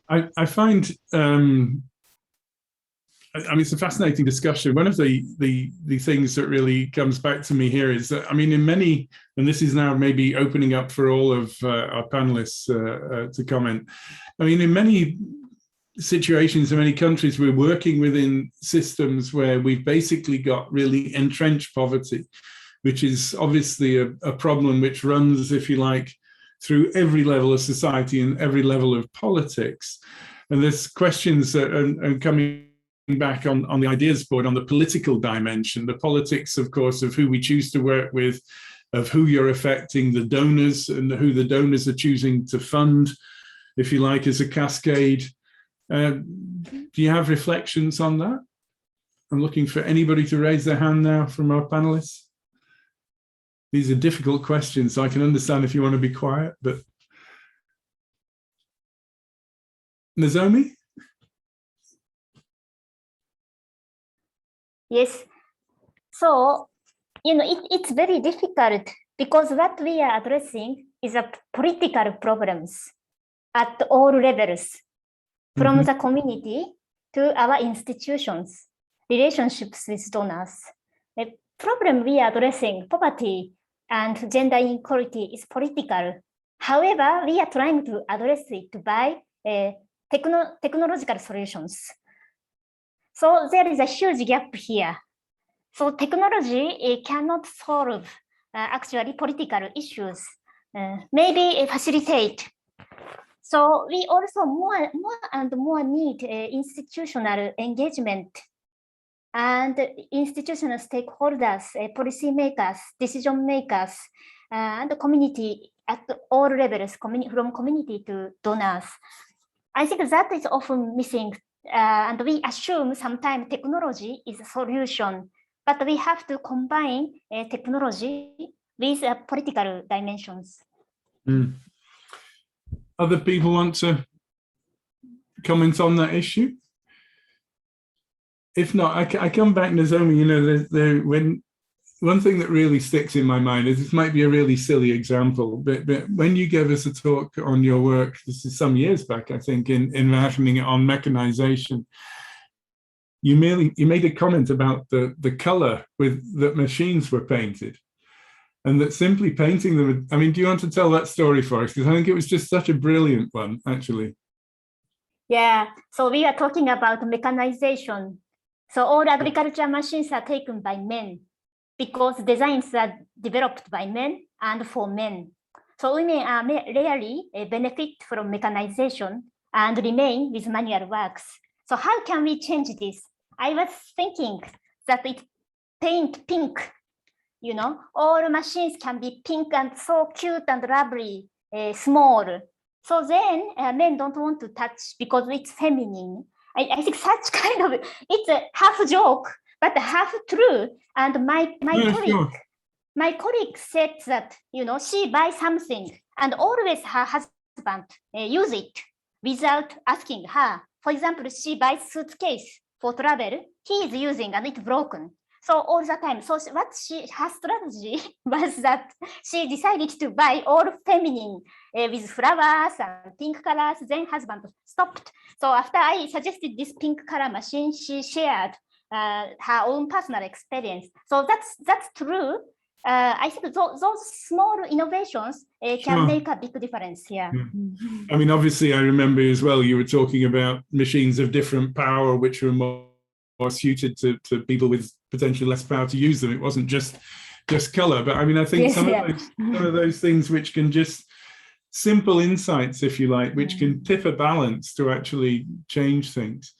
I find, I mean, it's a fascinating discussion. One of the things that really comes back to me here is that, I mean, in many, and this is now maybe opening up for all of our panelists to comment. I mean, in many situations, in many countries, we're working within systems where we've basically got really entrenched poverty, which is obviously a problem which runs, if you like, through every level of society and every level of politics. And there's questions that are coming back on the ideas board, on the political dimension, the politics, of course, of who we choose to work with, of who you're affecting, the donors, and who the donors are choosing to fund, if you like, as a cascade. Do you have reflections on that? I'm looking for anybody to raise their hand now from our panelists. These are difficult questions, so I can understand if you want to be quiet, but Nozomi? Yes. So, it's very difficult because what we are addressing is a political problems at all levels, from the community to our institutions, relationships with donors. The problem we are addressing, poverty and gender inequality, is political. However, we are trying to address it by technological solutions. So there is a huge gap here. So technology cannot solve actually political issues, maybe facilitate. So we also more and more need institutional engagement and institutional stakeholders, policymakers, decision makers, and the community at all levels, from community to donors. I think that is often missing, and we assume sometimes technology is a solution, but we have to combine technology with political dimensions. Other people want to comment on that issue? If not, I come back, Nozomi, when one thing that really sticks in my mind is, this might be a really silly example, but when you gave us a talk on your work, this is some years back, I think, in Wageningen on mechanization, you made a comment about the color that machines were painted, and that simply painting them. I mean, do you want to tell that story for us? Because I think it was just such a brilliant one, actually. Yeah, so we are talking about mechanization. So all agriculture machines are taken by men, because designs are developed by men and for men. So women are rarely benefit from mechanization and remain with manual works. So how can we change this? I was thinking that it paint pink, all machines can be pink and so cute and lovely, small. So then men don't want to touch because it's feminine. I think such kind of, it's a half joke, but half true. And my colleague said that, she buys something and always her husband use it without asking her. For example, she buys suitcase for travel, he is using and it's broken. So all the time, so her strategy was that she decided to buy all feminine with flowers and pink colors, then husband stopped. So after I suggested this pink color machine, she shared her own personal experience. So that's true. I think those small innovations can make a big difference here. I mean, obviously, I remember as well, you were talking about machines of different power, which were more suited to people with potentially less power to use them. It wasn't just color, but I mean, I think Yes, some yeah. of those things which can just simple insights, if you like, which can tip a balance to actually change things.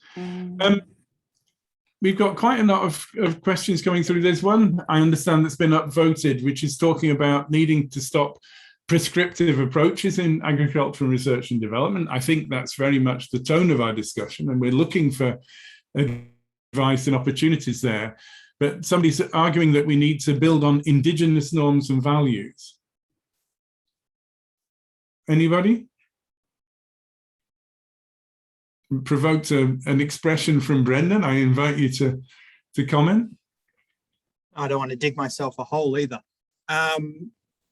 We've got quite a lot of questions coming through. There's one I understand that's been upvoted, which is talking about needing to stop prescriptive approaches in agricultural research and development. I think that's very much the tone of our discussion, and we're looking for advice and opportunities there. But somebody's arguing that we need to build on Indigenous norms and values. Anybody? Provoked an expression from Brendan. I invite you to comment. I don't want to dig myself a hole either.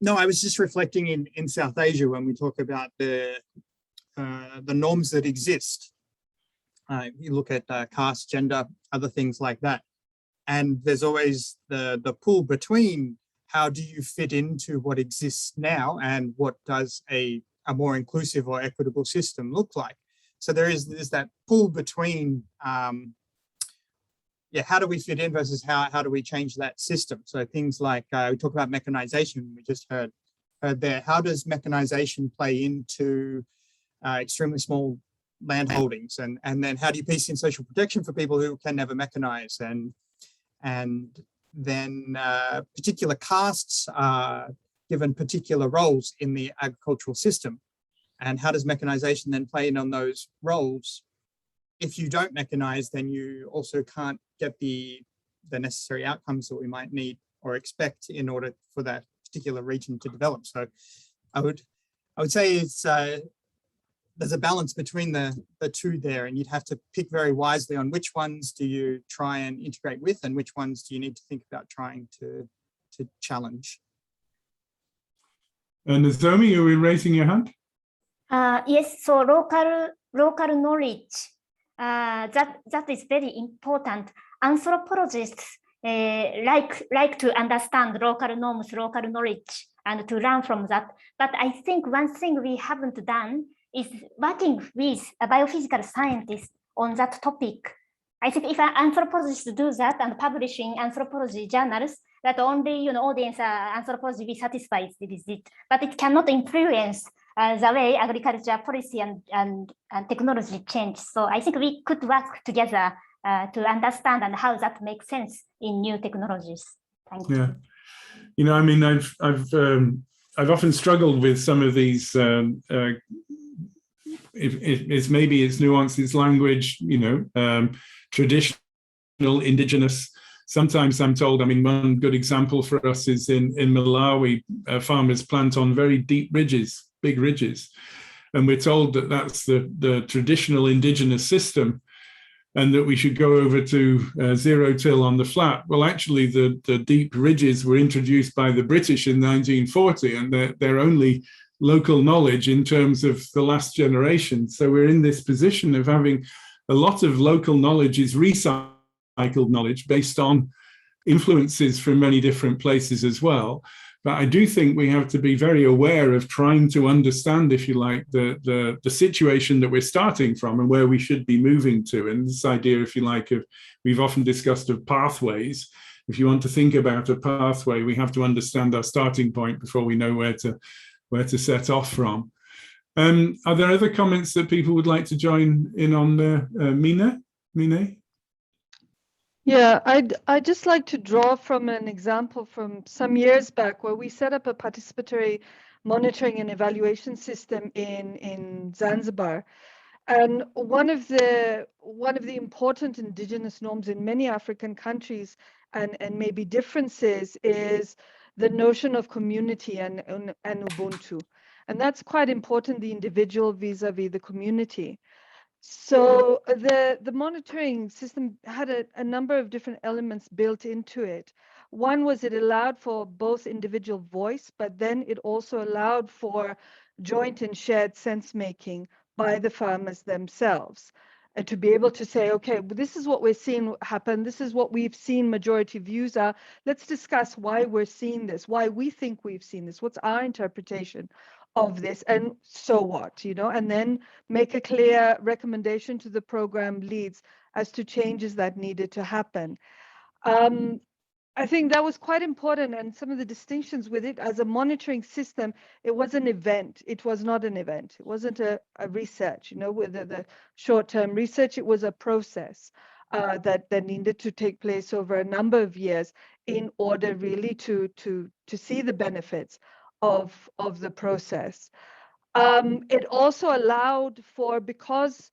No, I was just reflecting in South Asia when we talk about the norms that exist. You look at caste, gender, other things like that. And there's always the pull between how do you fit into what exists now and what does a more inclusive or equitable system look like. So there's that pull between, how do we fit in versus how do we change that system? So things like we talk about mechanization, we just heard there. How does mechanization play into extremely small land holdings? And then how do you piece in social protection for people who can never mechanize? And then particular castes are given particular roles in the agricultural system. And how does mechanization then play in on those roles? If you don't mechanize, then you also can't get the necessary outcomes that we might need or expect in order for that particular region to develop. So I would say it's there's a balance between the two there, and you'd have to pick very wisely on which ones do you try and integrate with and which ones do you need to think about trying to challenge. And Nozomi, you were raising your hand? Yes, so local knowledge, that is very important. Anthropologists like to understand local norms, local knowledge, and to learn from that. But I think one thing we haven't done is working with a biophysical scientist on that topic. I think if anthropologists do that and publish in anthropology journals, that only audience anthropology be satisfied with it, but it cannot influence the way agriculture policy and technology change. So I think we could work together to understand and how that makes sense in new technologies. Thank you. Yeah, I mean, I've often struggled with some of these. It's maybe it's nuanced, it's language, traditional, indigenous. Sometimes I'm told, I mean, one good example for us is in Malawi, farmers plant on very deep ridges, big ridges. And we're told that that's the traditional indigenous system and that we should go over to zero till on the flat. Well, actually, the deep ridges were introduced by the British in 1940, and they're only local knowledge in terms of the last generation. So we're in this position of having a lot of local knowledge is recycled knowledge based on influences from many different places as well. But I do think we have to be very aware of trying to understand, if you like, the situation that we're starting from and where we should be moving to. And this idea, if you like, of we've often discussed of pathways. If you want to think about a pathway, we have to understand our starting point before we know where to set off from. Are there other comments that people would like to join in on there? Mina? Yeah, I'd just like to draw from an example from some years back where we set up a participatory monitoring and evaluation system in Zanzibar. And one of the important indigenous norms in many African countries and maybe differences is the notion of community and Ubuntu. And that's quite important, the individual vis-a-vis the community. So the monitoring system had a number of different elements built into it. One was it allowed for both individual voice, but then it also allowed for joint and shared sense making by the farmers themselves. And to be able to say, okay, well, this is what we're seeing happen. This is what we've seen majority views are. Let's discuss why we're seeing this, why we think we've seen this. What's our interpretation of this, and so what, and then make a clear recommendation to the program leads as to changes that needed to happen. I think that was quite important, and some of the distinctions with it as a monitoring system, it was an event. It was not an event. It wasn't a research, with the short-term research. It was a process that needed to take place over a number of years in order really to see the benefits of the process. It also allowed for, because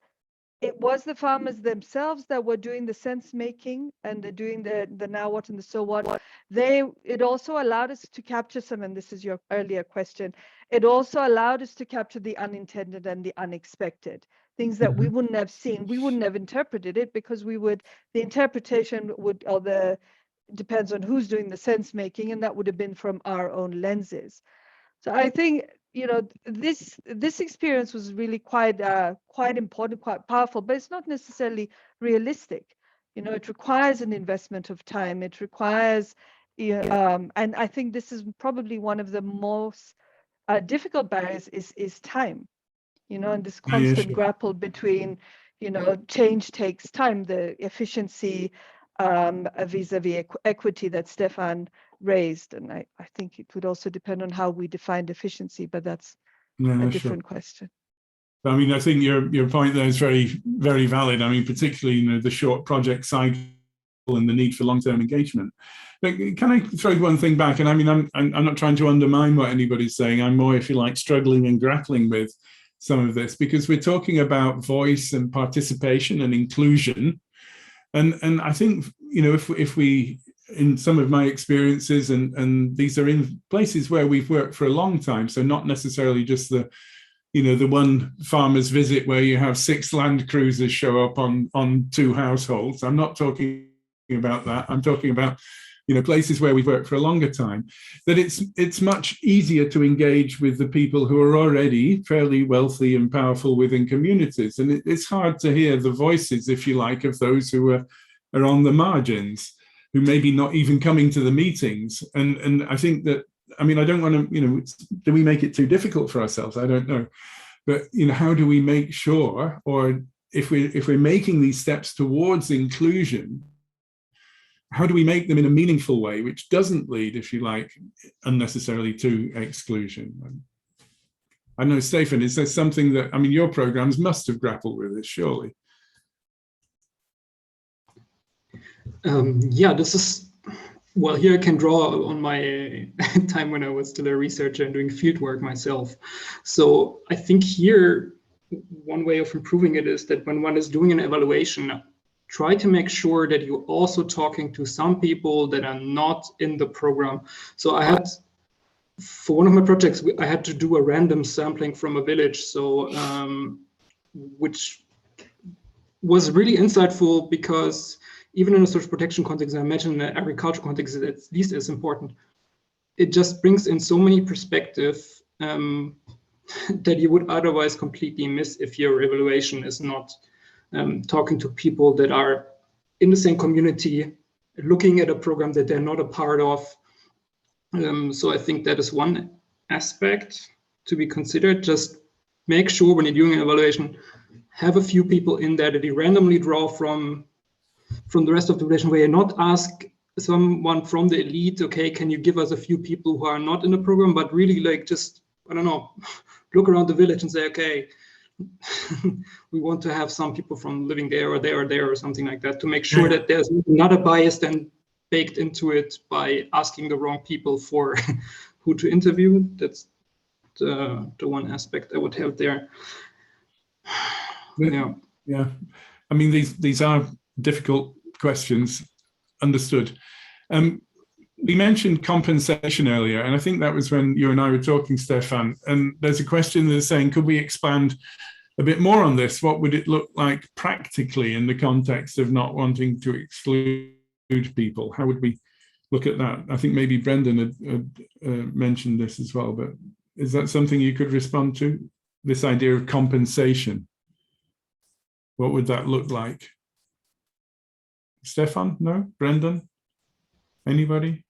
it was the farmers themselves that were doing the sense making and they're doing the now what and the so what. It also allowed us to capture some, and this is your earlier question, it also allowed us to capture the unintended and the unexpected, things that we wouldn't have seen. We wouldn't have interpreted it because the interpretation would, depends on who's doing the sense making, and that would have been from our own lenses. So I think, this experience was really quite important, quite powerful, but it's not necessarily realistic. It requires an investment of time. It requires, and I think this is probably one of the most difficult barriers is time. And this constant grapple between, change takes time, the efficiency vis-a-vis equity that Stefan raised, and I think it would also depend on how we defined efficiency, but that's a different question. I mean, I think your point there is very, very valid. I mean, particularly the short project cycle and the need for long-term engagement. But can I throw one thing back? And I mean, I'm not trying to undermine what anybody's saying. I'm more, if you like, struggling and grappling with some of this, because we're talking about voice and participation and inclusion, and I think if we, in some of my experiences, and these are in places where we've worked for a long time, so not necessarily just the one farmer's visit where you have 6 land cruisers show up on 2 households. I'm not talking about that. I'm talking about places where we've worked for a longer time, that it's much easier to engage with the people who are already fairly wealthy and powerful within communities. And it's hard to hear the voices, if you like, of those who are on the margins, who maybe not even coming to the meetings. And I think that, I mean, I don't want to, do we make it too difficult for ourselves? I don't know. But, how do we make sure, or if we're making these steps towards inclusion, how do we make them in a meaningful way, which doesn't lead, if you like, unnecessarily to exclusion? I know, Stefan, is there something that, I mean, your programs must have grappled with this, surely? Yeah, this is, well, here I can draw on my time when I was still a researcher and doing field work myself. So I think here, one way of improving it is that when one is doing an evaluation, try to make sure that you're also talking to some people that are not in the program. So I had, for one of my projects, I had to do a random sampling from a village, so which was really insightful, because even in a social protection context, I imagine in the agriculture context, it's at least as important. It just brings in so many perspectives that you would otherwise completely miss if your evaluation is not talking to people that are in the same community, looking at a program that they're not a part of. So I think that is one aspect to be considered. Just make sure when you're doing an evaluation, have a few people in there that you randomly draw from the rest of the population, where you not ask someone from the elite, okay, can you give us a few people who are not in the program, but really like just, I don't know, look around the village and say, okay, we want to have some people from living there or there or there or something like that, to make sure that there's not a bias then baked into it by asking the wrong people for who to interview. That's the one aspect I would have there. Yeah. I mean, these are difficult questions, understood. We mentioned compensation earlier, and I think that was when you and I were talking, Stefan, and there's a question that's saying, could we expand a bit more on this? What would it look like practically in the context of not wanting to exclude people? How would we look at that? I think maybe Brendan had mentioned this as well, but is that something you could respond to? This idea of compensation? What would that look like? Stefan? No? Brendan? Anybody?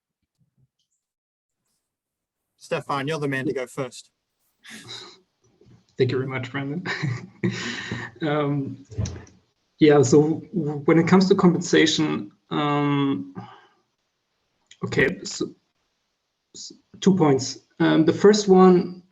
Stefan, you're the man to go first. Thank you very much, Brendan. Yeah, so when it comes to compensation, Okay, so 2 points. The first one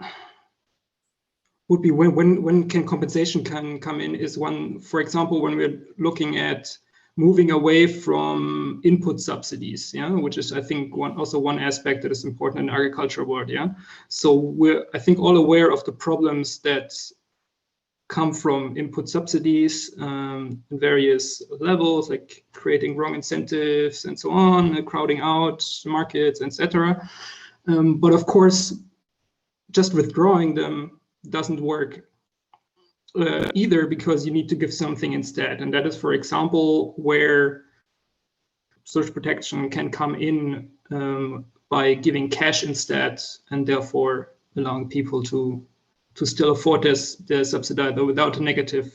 would be when can compensation come in is one, for example, when we're looking at moving away from input subsidies, yeah, which is, I think, also one aspect that is important in the agriculture world, yeah. So we're, I think, all aware of the problems that come from input subsidies in various levels, like creating wrong incentives and so on, crowding out markets, etc. But of course, just withdrawing them doesn't work either, because you need to give something instead. And that is, for example, where social protection can come in by giving cash instead, and therefore allowing people to still afford their subsidy, though without a negative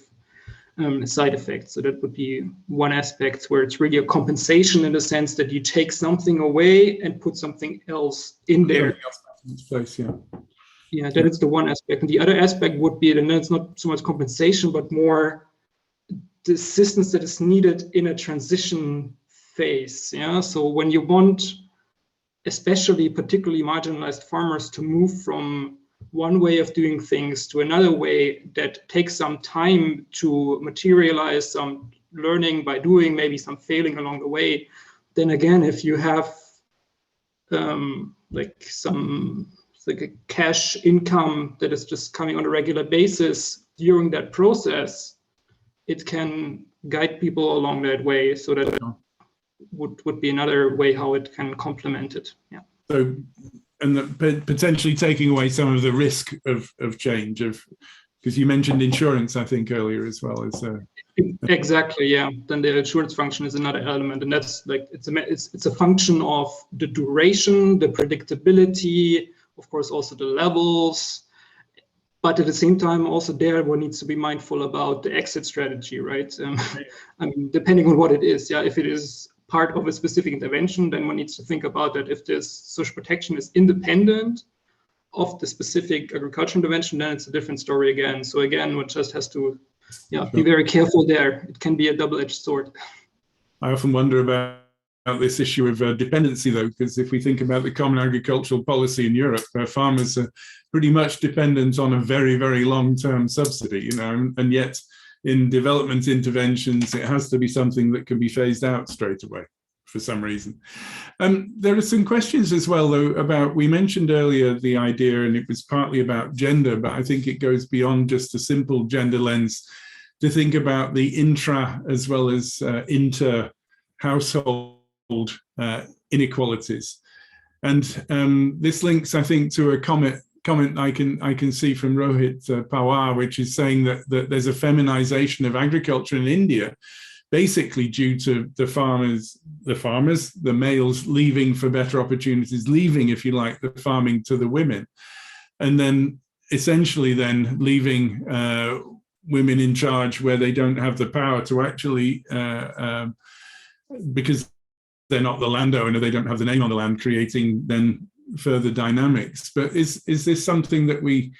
side effect. So that would be one aspect where it's really a compensation, in the sense that you take something away and put something else in there. Place, yeah. Yeah, that is the one aspect. And the other aspect would be, and it's not so much compensation, but more the assistance that is needed in a transition phase. Yeah, so when you want, especially particularly marginalized farmers, to move from one way of doing things to another way that takes some time to materialize, some learning by doing, maybe some failing along the way, then again, if you have like a cash income that is just coming on a regular basis during that process, it can guide people along that way. So that would be another way how it can complement it. Yeah. So, and potentially taking away some of the risk of change, because you mentioned insurance, I think, earlier as well as. Exactly, yeah. Then the insurance function is another element, and that's like it's a function of the duration, the predictability, of course, also the levels, but at the same time, also there one needs to be mindful about the exit strategy, right? I mean, depending on what it is, yeah. If it is part of a specific intervention, then one needs to think about that. If this social protection is independent of the specific agricultural intervention, then it's a different story again. So again, one just has to be very careful there. It can be a double-edged sword. I often wonder about this issue of dependency, though, because if we think about the common agricultural policy in Europe, farmers are pretty much dependent on a very, very long-term subsidy, you know, and yet in development interventions, it has to be something that can be phased out straight away for some reason. There are some questions as well, though, about, we mentioned earlier the idea, and it was partly about gender, but I think it goes beyond just a simple gender lens to think about the intra as well as inter-household inequalities. And this links, I think, to a comment I can see from Rohit Pawar, which is saying that there's a feminization of agriculture in India, basically due to the males leaving for better opportunities, leaving, if you like, the farming to the women, and then essentially then leaving women in charge where they don't have the power to actually, because they're not the landowner, they don't have the name on the land, creating then further dynamics. But is this something that we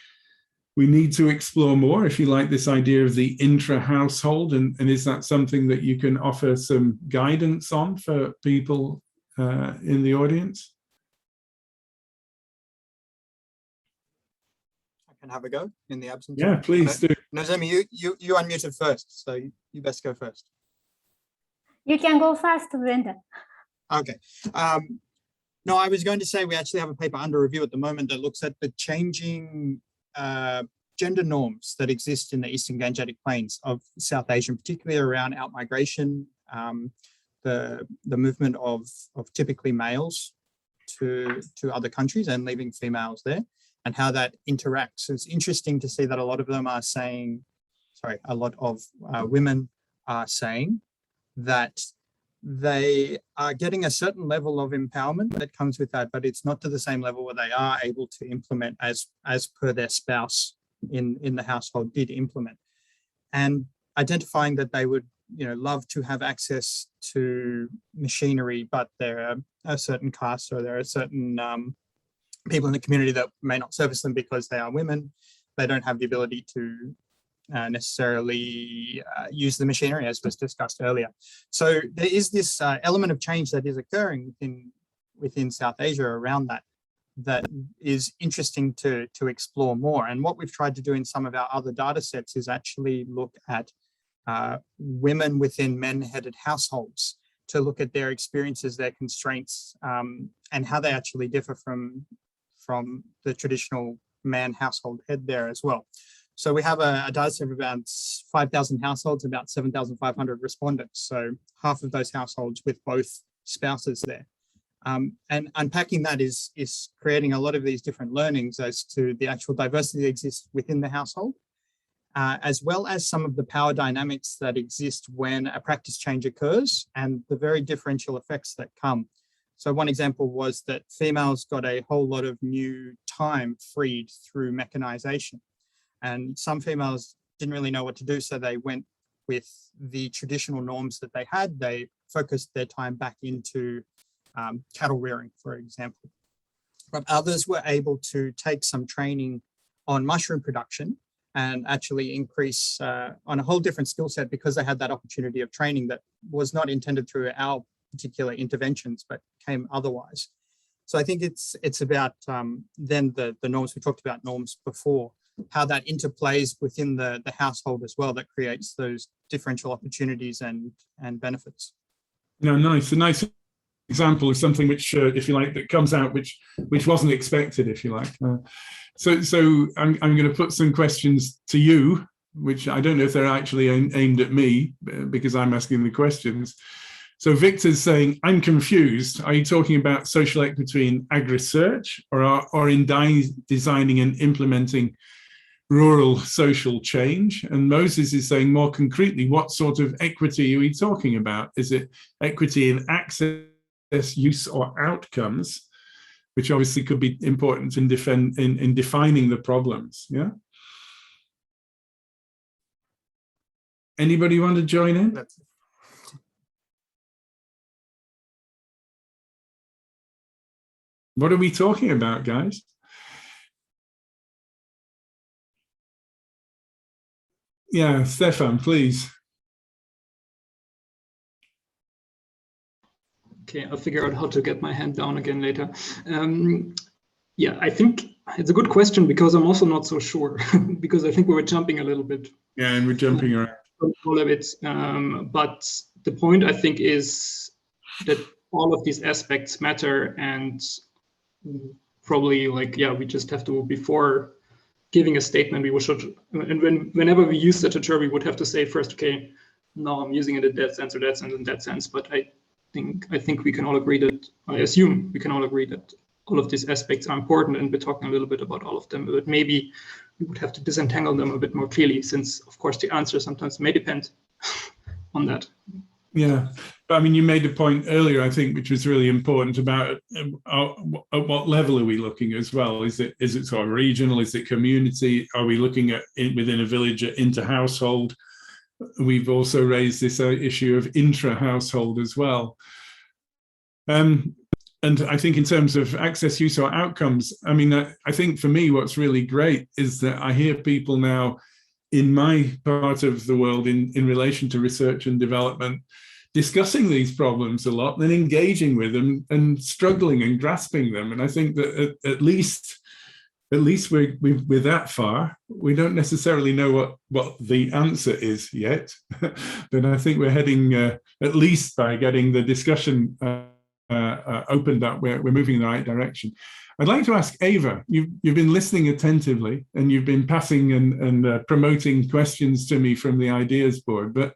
need to explore more, if you like, this idea of the intra-household, and is that something that you can offer some guidance on for people in the audience? I can have a go in the absence. Yeah, please do. Nozomi, you unmuted first, so you best go first. You can go first, Brenda. Okay. No, I was going to say we actually have a paper under review at the moment that looks at the changing gender norms that exist in the Eastern Gangetic Plains of South Asia, particularly around outmigration, the movement of typically males to other countries and leaving females there, and how that interacts. It's interesting to see that a lot of them are saying, a lot of women are saying that they are getting a certain level of empowerment that comes with that, but it's not to the same level where they are able to implement as per their spouse in the household did implement. And identifying that they would, love to have access to machinery, but there are a certain caste, or there are certain people in the community that may not service them because they are women. They don't have the ability to necessarily use the machinery, as was discussed earlier. So there is this element of change that is occurring within South Asia around that is interesting to explore more. And what we've tried to do in some of our other data sets is actually look at women within men-headed households, to look at their experiences, their constraints, and how they actually differ from the traditional man household head there as well. So we have a data set of about 5,000 households, about 7,500 respondents. So half of those households with both spouses there. And unpacking that is creating a lot of these different learnings as to the actual diversity that exists within the household, as well as some of the power dynamics that exist when a practice change occurs and the very differential effects that come. So one example was that females got a whole lot of new time freed through mechanization. And some females didn't really know what to do, so they went with the traditional norms that they had. They focused their time back into cattle rearing, for example. But others were able to take some training on mushroom production and actually increase on a whole different skill set, because they had that opportunity of training that was not intended through our particular interventions, but came otherwise. So I think it's about then the norms, we talked about norms before, how that interplays within the household as well, that creates those differential opportunities and benefits. No, nice. A nice example of something which, if you like, that comes out which wasn't expected, if you like. So I'm going to put some questions to you, which I don't know if they're actually aimed at me, because I'm asking the questions. So Victor's saying, I'm confused. Are you talking about social equity in agri-research, or in designing and implementing rural social change? And Moses is saying, more concretely, what sort of equity are we talking about? Is it equity in access, use, or outcomes, which obviously could be important in defining the problems? Yeah. Anybody want to join in? What are we talking about, guys? Yeah, Stefan, please. Okay, I'll figure out how to get my hand down again later. Yeah, I think it's a good question, because I'm also not so sure, because I think we were jumping a little bit. Yeah, and we're jumping around. All of it. But the point, I think, is that all of these aspects matter, and probably, like, yeah, we just have to, before giving a statement, we should, and whenever we use literature, we would have to say first, okay, no, I'm using it in that sense or that sense and that sense. But I think we can all agree that, I assume we can all agree that all of these aspects are important, and we're talking a little bit about all of them, but maybe we would have to disentangle them a bit more clearly, since of course the answer sometimes may depend on that. Yeah, but I mean, you made a point earlier, I think, which was really important about at what level are we looking as well? Is it sort of regional? Is it community? Are we looking at within a village at inter-household? We've also raised this issue of intra-household as well. And I think in terms of access, use, or outcomes, I mean, I think for me, what's really great is that I hear people now in my part of the world in relation to research and development discussing these problems a lot and engaging with them and struggling and grasping them. And I think that at least we're that far. We don't necessarily know what the answer is yet, but I think we're heading, at least by getting the discussion opened up, we're moving in the right direction. I'd like to ask Eva, you've been listening attentively, and you've been passing and promoting questions to me from the ideas board, but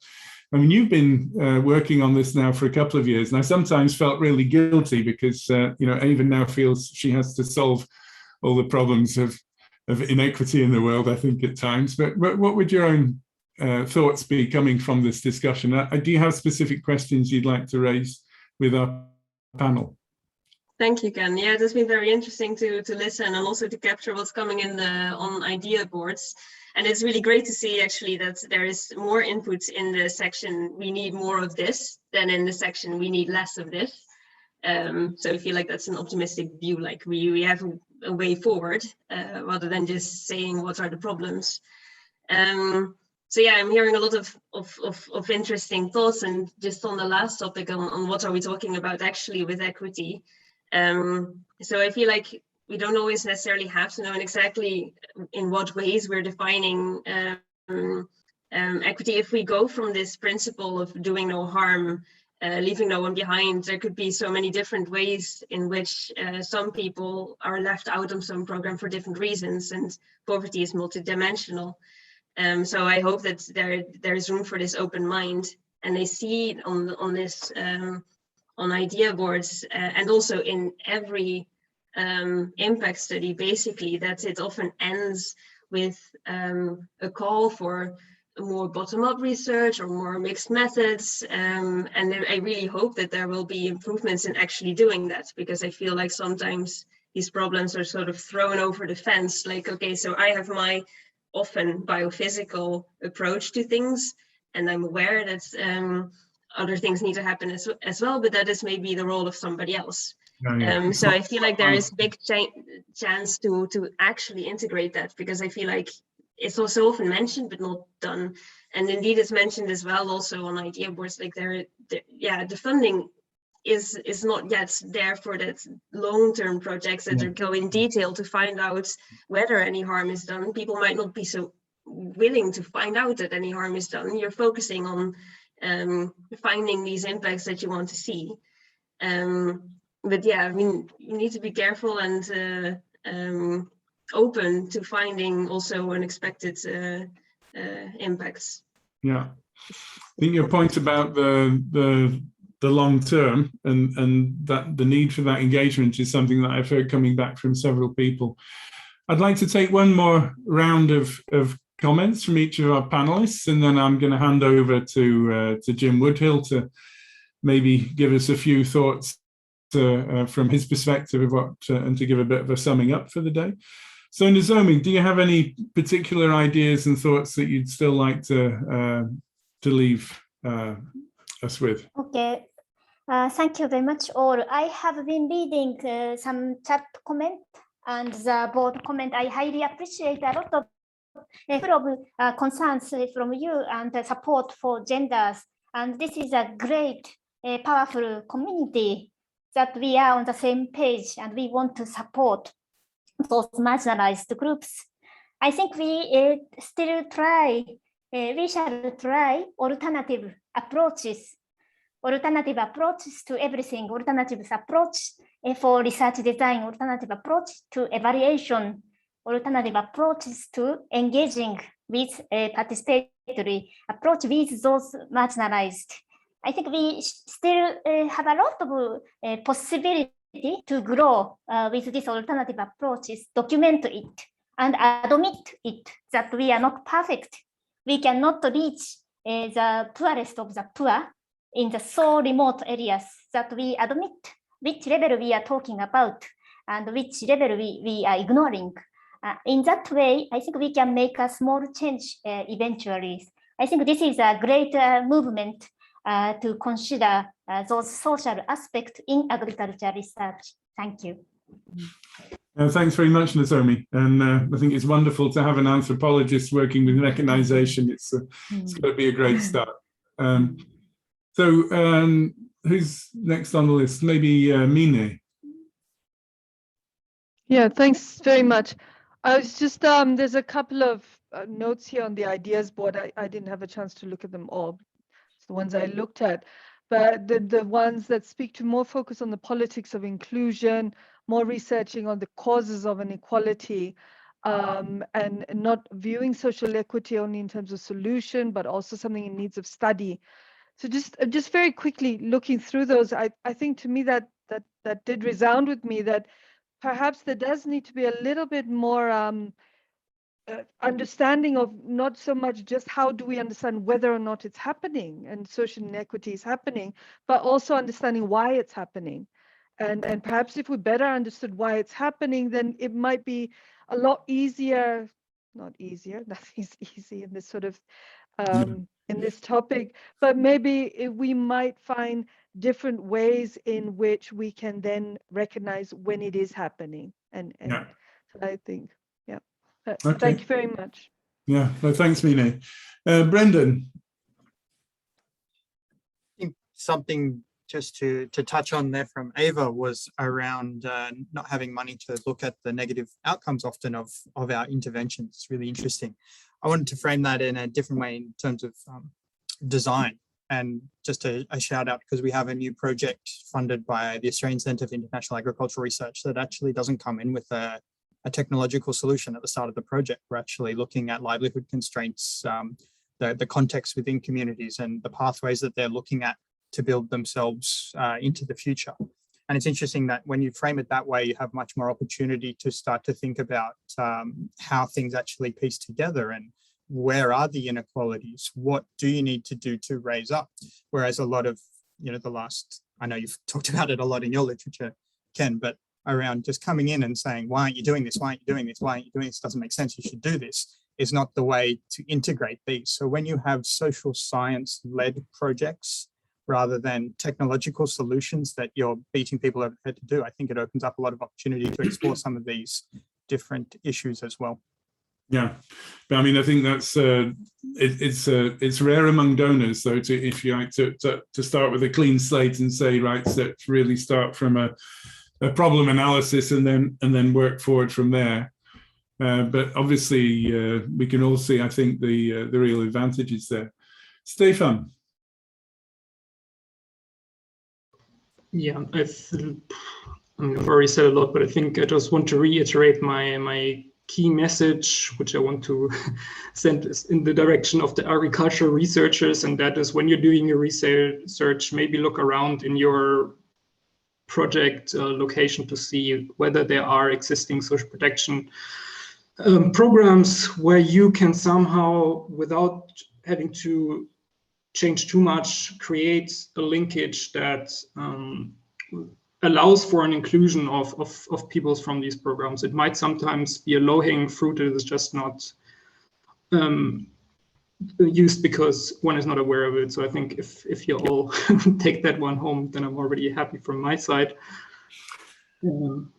I mean, you've been working on this now for a couple of years, and I sometimes felt really guilty because Eva now feels she has to solve all the problems of inequity in the world, I think, at times. But what would your own thoughts be coming from this discussion? Do you have specific questions you'd like to raise with our panel? Thank you, Ken. Yeah, it has been very interesting to listen and also to capture what's coming in on idea boards. And it's really great to see actually that there is more input in the section "we need more of this" than in the section "we need less of this." So I feel like that's an optimistic view, like we have a way forward rather than just saying what are the problems. So yeah, I'm hearing a lot of interesting thoughts, and just on the last topic on what are we talking about actually with equity. So I feel like we don't always necessarily have to know exactly in what ways we're defining equity. If we go from this principle of doing no harm, leaving no one behind, there could be so many different ways in which some people are left out of some program for different reasons, and poverty is multidimensional. So I hope that there is room for this open mind, and they see on this on idea boards and also in every impact study, basically, that it often ends with a call for more bottom-up research or more mixed methods, and I really hope that there will be improvements in actually doing that, because I feel like sometimes these problems are sort of thrown over the fence, like, okay, so I have my often biophysical approach to things, and I'm aware that other things need to happen as well, but that is maybe the role of somebody else. So I feel like there is big chance to actually integrate that, because I feel like it's also often mentioned but not done. And indeed, it's mentioned as well also on idea boards, like the funding is not yet there for that long-term projects that go in detail to find out whether any harm is done. People might not be so willing to find out that any harm is done. You're focusing on finding these impacts that you want to see. But yeah, I mean, you need to be careful and open to finding also unexpected impacts. Yeah, I think your point about the long term and that the need for that engagement is something that I've heard coming back from several people. I'd like to take one more round of comments from each of our panelists, and then I'm going to hand over to Jim Woodhill to maybe give us a few thoughts from his perspective of what, and to give a bit of a summing up for the day. So Nozomi, do you have any particular ideas and thoughts that you'd still like to leave us with? Okay, thank you very much all. I have been reading some chat comment and the board comment. I highly appreciate a lot of concerns from you and support for genders. And this is a great, powerful community that we are on the same page, and we want to support those marginalized groups. I think we still try, we shall try alternative approaches to everything, alternative approach for research design, alternative approach to evaluation, alternative approaches to engaging with a participatory approach with those marginalized. I think we still have a lot of possibility to grow with these alternative approaches, document it, and admit it that we are not perfect. We cannot reach the poorest of the poor in the so remote areas, that we admit which level we are talking about and which level we are ignoring. In that way, I think we can make a small change eventually. I think this is a great movement to consider those social aspects in agriculture research. Thank you. Thanks very much, Nozomi. And I think it's wonderful to have an anthropologist working with mechanization. It's going to be a great start. So who's next on the list? Maybe Mina. Yeah, thanks very much. I was just, there's a couple of notes here on the ideas board. I didn't have a chance to look at them all. It's the ones I looked at. But the ones that speak to more focus on the politics of inclusion, more researching on the causes of inequality, and not viewing social equity only in terms of solution, but also something in needs of study. So just very quickly looking through those, I think to me that did resound with me that perhaps there does need to be a little bit more understanding of not so much just how do we understand whether or not it's happening and social inequity is happening, but also understanding why it's happening. And perhaps if we better understood why it's happening, then it might be a lot easier, not easier, nothing's easy in this sort of, in this topic, but maybe we might find different ways in which we can then recognize when it is happening. And so I think, yeah. Okay. Thank you very much. Yeah, no, thanks, Mina. Brendan. I think something just to touch on there from Eva was around not having money to look at the negative outcomes often of our interventions. It's really interesting. I wanted to frame that in a different way in terms of design. And just a shout out, because we have a new project funded by the Australian Centre for International Agricultural Research that actually doesn't come in with a technological solution at the start of the project. We're actually looking at livelihood constraints, the context within communities and the pathways that they're looking at to build themselves into the future. And it's interesting that when you frame it that way, you have much more opportunity to start to think about how things actually piece together and where are the inequalities? What do you need to do to raise up? Whereas a lot of, I know you've talked about it a lot in your literature, Ken, but around just coming in and saying, why aren't you doing this? Why aren't you doing this? Why aren't you doing this? Doesn't make sense. You should do this, is not the way to integrate these. So when you have social science-led projects rather than technological solutions that you're beating people over the head to do, I think it opens up a lot of opportunity to explore some of these different issues as well. Yeah, but I mean, I think that's it's rare among donors, though, if you like to start with a clean slate and say, right, let's really start from a problem analysis and then work forward from there. But obviously, we can all see, I think, the real advantages there. Stefan. Yeah, I've already said a lot, but I think I just want to reiterate my key message, which I want to send in the direction of the agricultural researchers, and that is, when you're doing your research, maybe look around in your project location to see whether there are existing social protection programs where you can somehow, without having to change too much, create a linkage that allows for an inclusion of people from these programs. It might sometimes be a low-hanging fruit that is just not used because one is not aware of it. So I think if you all take that one home, then I'm already happy from my side.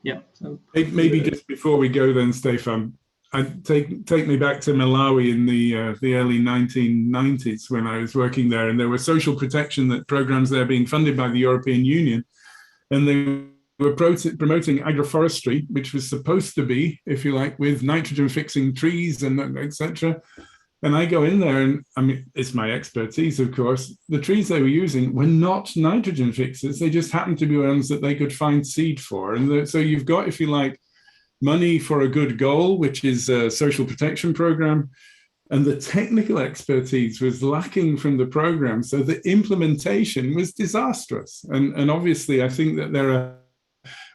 Yeah. So, maybe just before we go then, Stefan, I'd take me back to Malawi in the early 1990s when I was working there, and there were social protection programs there being funded by the European Union. And they were promoting agroforestry, which was supposed to be, if you like, with nitrogen-fixing trees and etc. And I go in there, and I mean, it's my expertise, of course. The trees they were using were not nitrogen fixers. They just happened to be ones that they could find seed for. And so you've got, if you like, money for a good goal, which is a social protection program. And the technical expertise was lacking from the program. So the implementation was disastrous. And obviously, I think that there are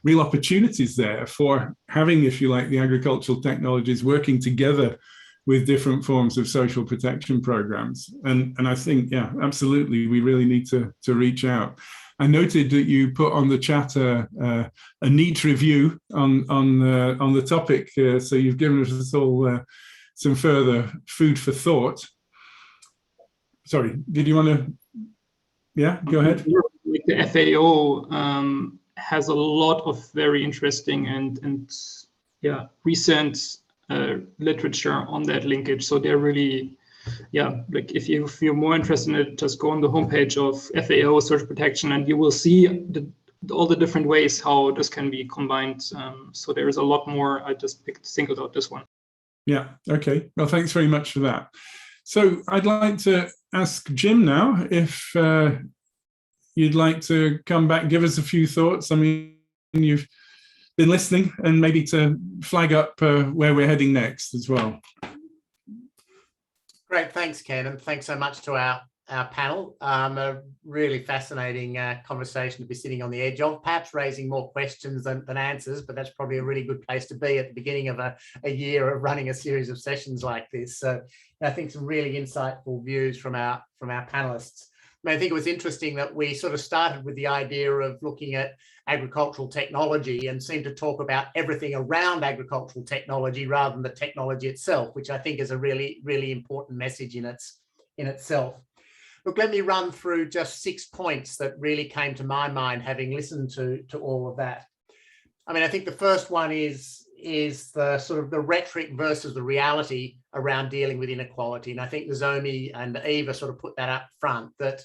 real opportunities there for having, if you like, the agricultural technologies working together with different forms of social protection programs. And I think, yeah, absolutely, we really need to reach out. I noted that you put on the chat a neat review on the topic. So you've given us all some further food for thought. Sorry, did you want to? Yeah, go ahead. The FAO has a lot of very interesting and recent literature on that linkage. So they're really, like if you feel more interested in it, just go on the homepage of FAO Social Protection and you will see all the different ways how this can be combined. So there is a lot more. I just singled out this one. Yeah, okay. Well, thanks very much for that. So I'd like to ask Jim now if you'd like to come back, give us a few thoughts. I mean, you've been listening, and maybe to flag up where we're heading next as well. Great, thanks, Ken, and thanks so much to our panel. A really fascinating conversation to be sitting on the edge of, perhaps raising more questions than answers, but that's probably a really good place to be at the beginning of a year of running a series of sessions like this. So I think some really insightful views from our panelists. I think it was interesting that we sort of started with the idea of looking at agricultural technology and seemed to talk about everything around agricultural technology rather than the technology itself, which I think is a really, really important message in itself. Look, let me run through just 6 points that really came to my mind having listened to all of that. I mean, I think the first one is is the sort of the rhetoric versus the reality around dealing with inequality. And I think Nozomi and Eva sort of put that up front, that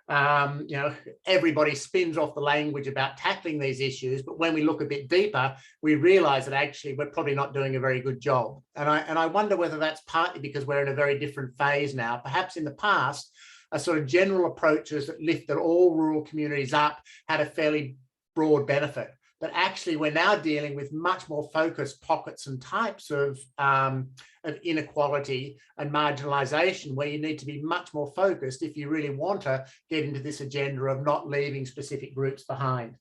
you know, everybody spins off the language about tackling these issues, but when we look a bit deeper, we realize that actually we're probably not doing a very good job. And I wonder whether that's partly because we're in a very different phase now. Perhaps in the past, a sort of general approaches that lifted all rural communities up had a fairly broad benefit. But actually, we're now dealing with much more focused pockets and types of inequality and marginalisation, where you need to be much more focused if you really want to get into this agenda of not leaving specific groups behind.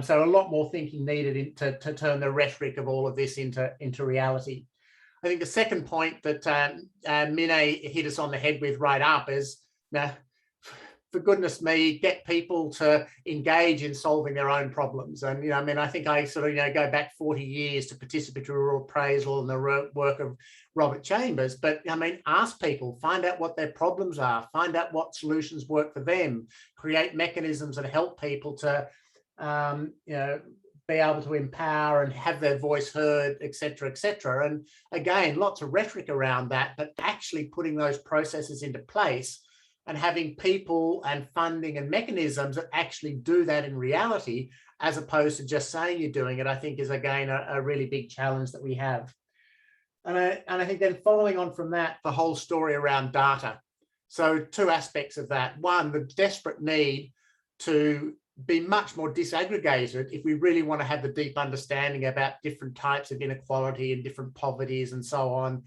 So a lot more thinking needed to turn the rhetoric of all of this into reality. I think the second point that Mina hit us on the head with right up is, now, for goodness me, get people to engage in solving their own problems. And, you know, I mean, I think I sort of, you know, go back 40 years to participatory rural appraisal and the work of Robert Chambers. But, I mean, ask people, find out what their problems are, find out what solutions work for them, create mechanisms that help people to, you know, be able to empower and have their voice heard, et cetera, et cetera. And again, lots of rhetoric around that, but actually putting those processes into place and having people and funding and mechanisms that actually do that in reality, as opposed to just saying you're doing it, I think is, again, a really big challenge that we have. And I think then following on from that, the whole story around data. So two aspects of that. One, the desperate need to be much more disaggregated if we really want to have the deep understanding about different types of inequality and different poverties and so on.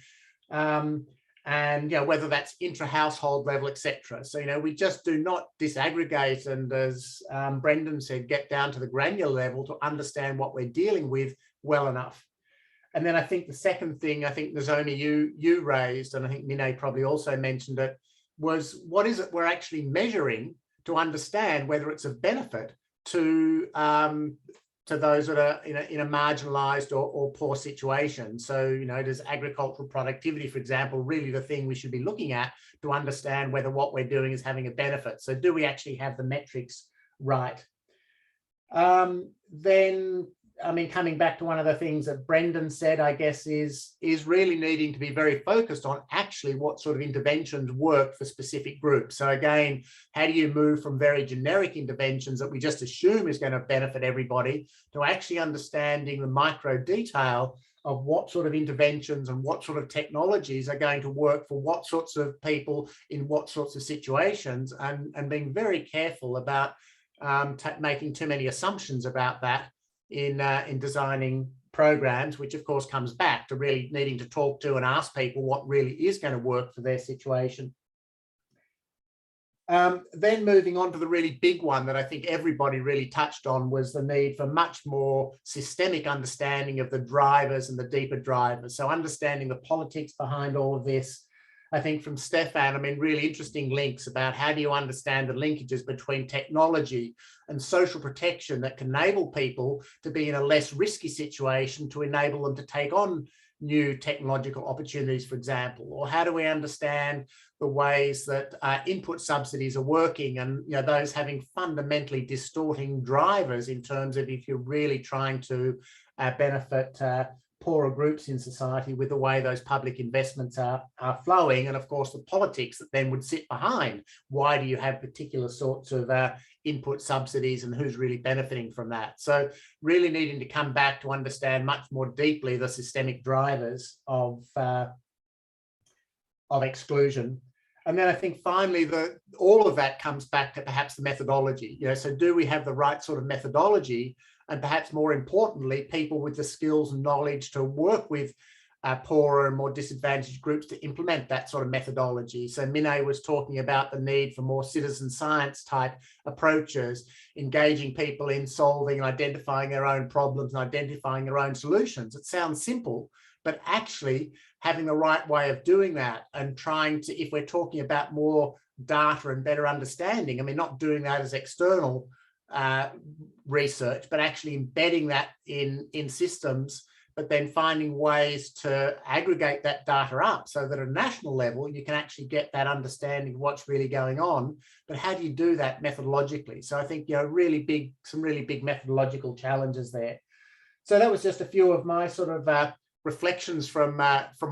And, you know, whether that's intra-household level, etc. So, you know, we just do not disaggregate and, as Brendan said, get down to the granular level to understand what we're dealing with well enough. And then I think the second thing, I think Nozomi you raised, and I think Mina probably also mentioned it, was what is it we're actually measuring to understand whether it's of benefit to those that are in a marginalized or poor situation. So, you know, does agricultural productivity, for example, really the thing we should be looking at to understand whether what we're doing is having a benefit? So do we actually have the metrics right? Then, I mean, coming back to one of the things that Brendan said, I guess, is really needing to be very focused on actually what sort of interventions work for specific groups. So again, how do you move from very generic interventions that we just assume is going to benefit everybody to actually understanding the micro detail of what sort of interventions and what sort of technologies are going to work for what sorts of people in what sorts of situations, and being very careful about making too many assumptions about that in designing programs, which of course comes back to really needing to talk to and ask people what really is going to work for their situation. Then moving on to the really big one that I think everybody really touched on was the need for much more systemic understanding of the drivers and the deeper drivers. So understanding the politics behind all of this. I think from Stefan, I mean, really interesting links about how do you understand the linkages between technology and social protection that can enable people to be in a less risky situation to enable them to take on new technological opportunities, for example. Or how do we understand the ways that input subsidies are working, and, you know, those having fundamentally distorting drivers in terms of if you're really trying to benefit poorer groups in society with the way those public investments are flowing, and of course the politics that then would sit behind. Why do you have particular sorts of input subsidies and who's really benefiting from that? So really needing to come back to understand much more deeply the systemic drivers of exclusion. And then I think finally all of that comes back to perhaps the methodology. You know, so do we have the right sort of methodology, and perhaps more importantly, people with the skills and knowledge to work with poorer and more disadvantaged groups to implement that sort of methodology. So Mina was talking about the need for more citizen science type approaches, engaging people in solving and identifying their own problems and identifying their own solutions. It sounds simple, but actually having the right way of doing that and trying to, if we're talking about more data and better understanding, I mean, not doing that as external research, but actually embedding that in systems, but then finding ways to aggregate that data up so that at a national level, you can actually get that understanding of what's really going on. But how do you do that methodologically? So I think, you know, some really big methodological challenges there. So that was just a few of my sort of reflections from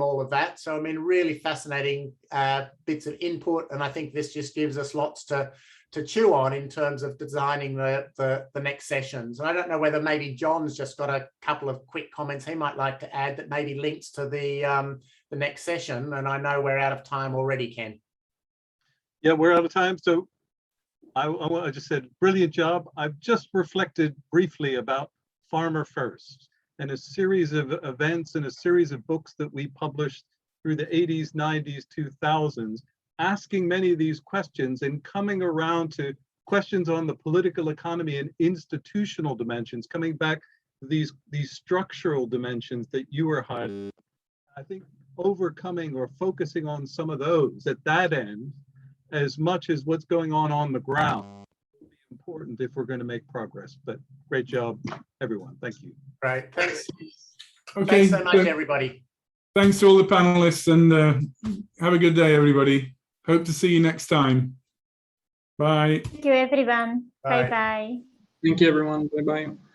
all of that. So I mean, really fascinating bits of input, and I think this just gives us lots to chew on in terms of designing the next sessions. And I don't know whether maybe John's just got a couple of quick comments he might like to add that maybe links to the next session. And I know we're out of time already, Ken. Yeah, we're out of time. So I just said, brilliant job. I've just reflected briefly about Farmer First and a series of events and a series of books that we published through the 80s, 90s, 2000s, asking many of these questions and coming around to questions on the political economy and institutional dimensions, coming back to these structural dimensions that you were highlighting. I think overcoming or focusing on some of those at that end, as much as what's going on the ground, will be important if we're going to make progress. But great job, everyone. Thank you. Right. Thanks. Okay. Thanks so much, everybody. Thanks to all the panelists, and have a good day, everybody. Hope to see you next time. Bye. Thank you, everyone. Bye. Bye-bye. Thank you, everyone. Bye-bye.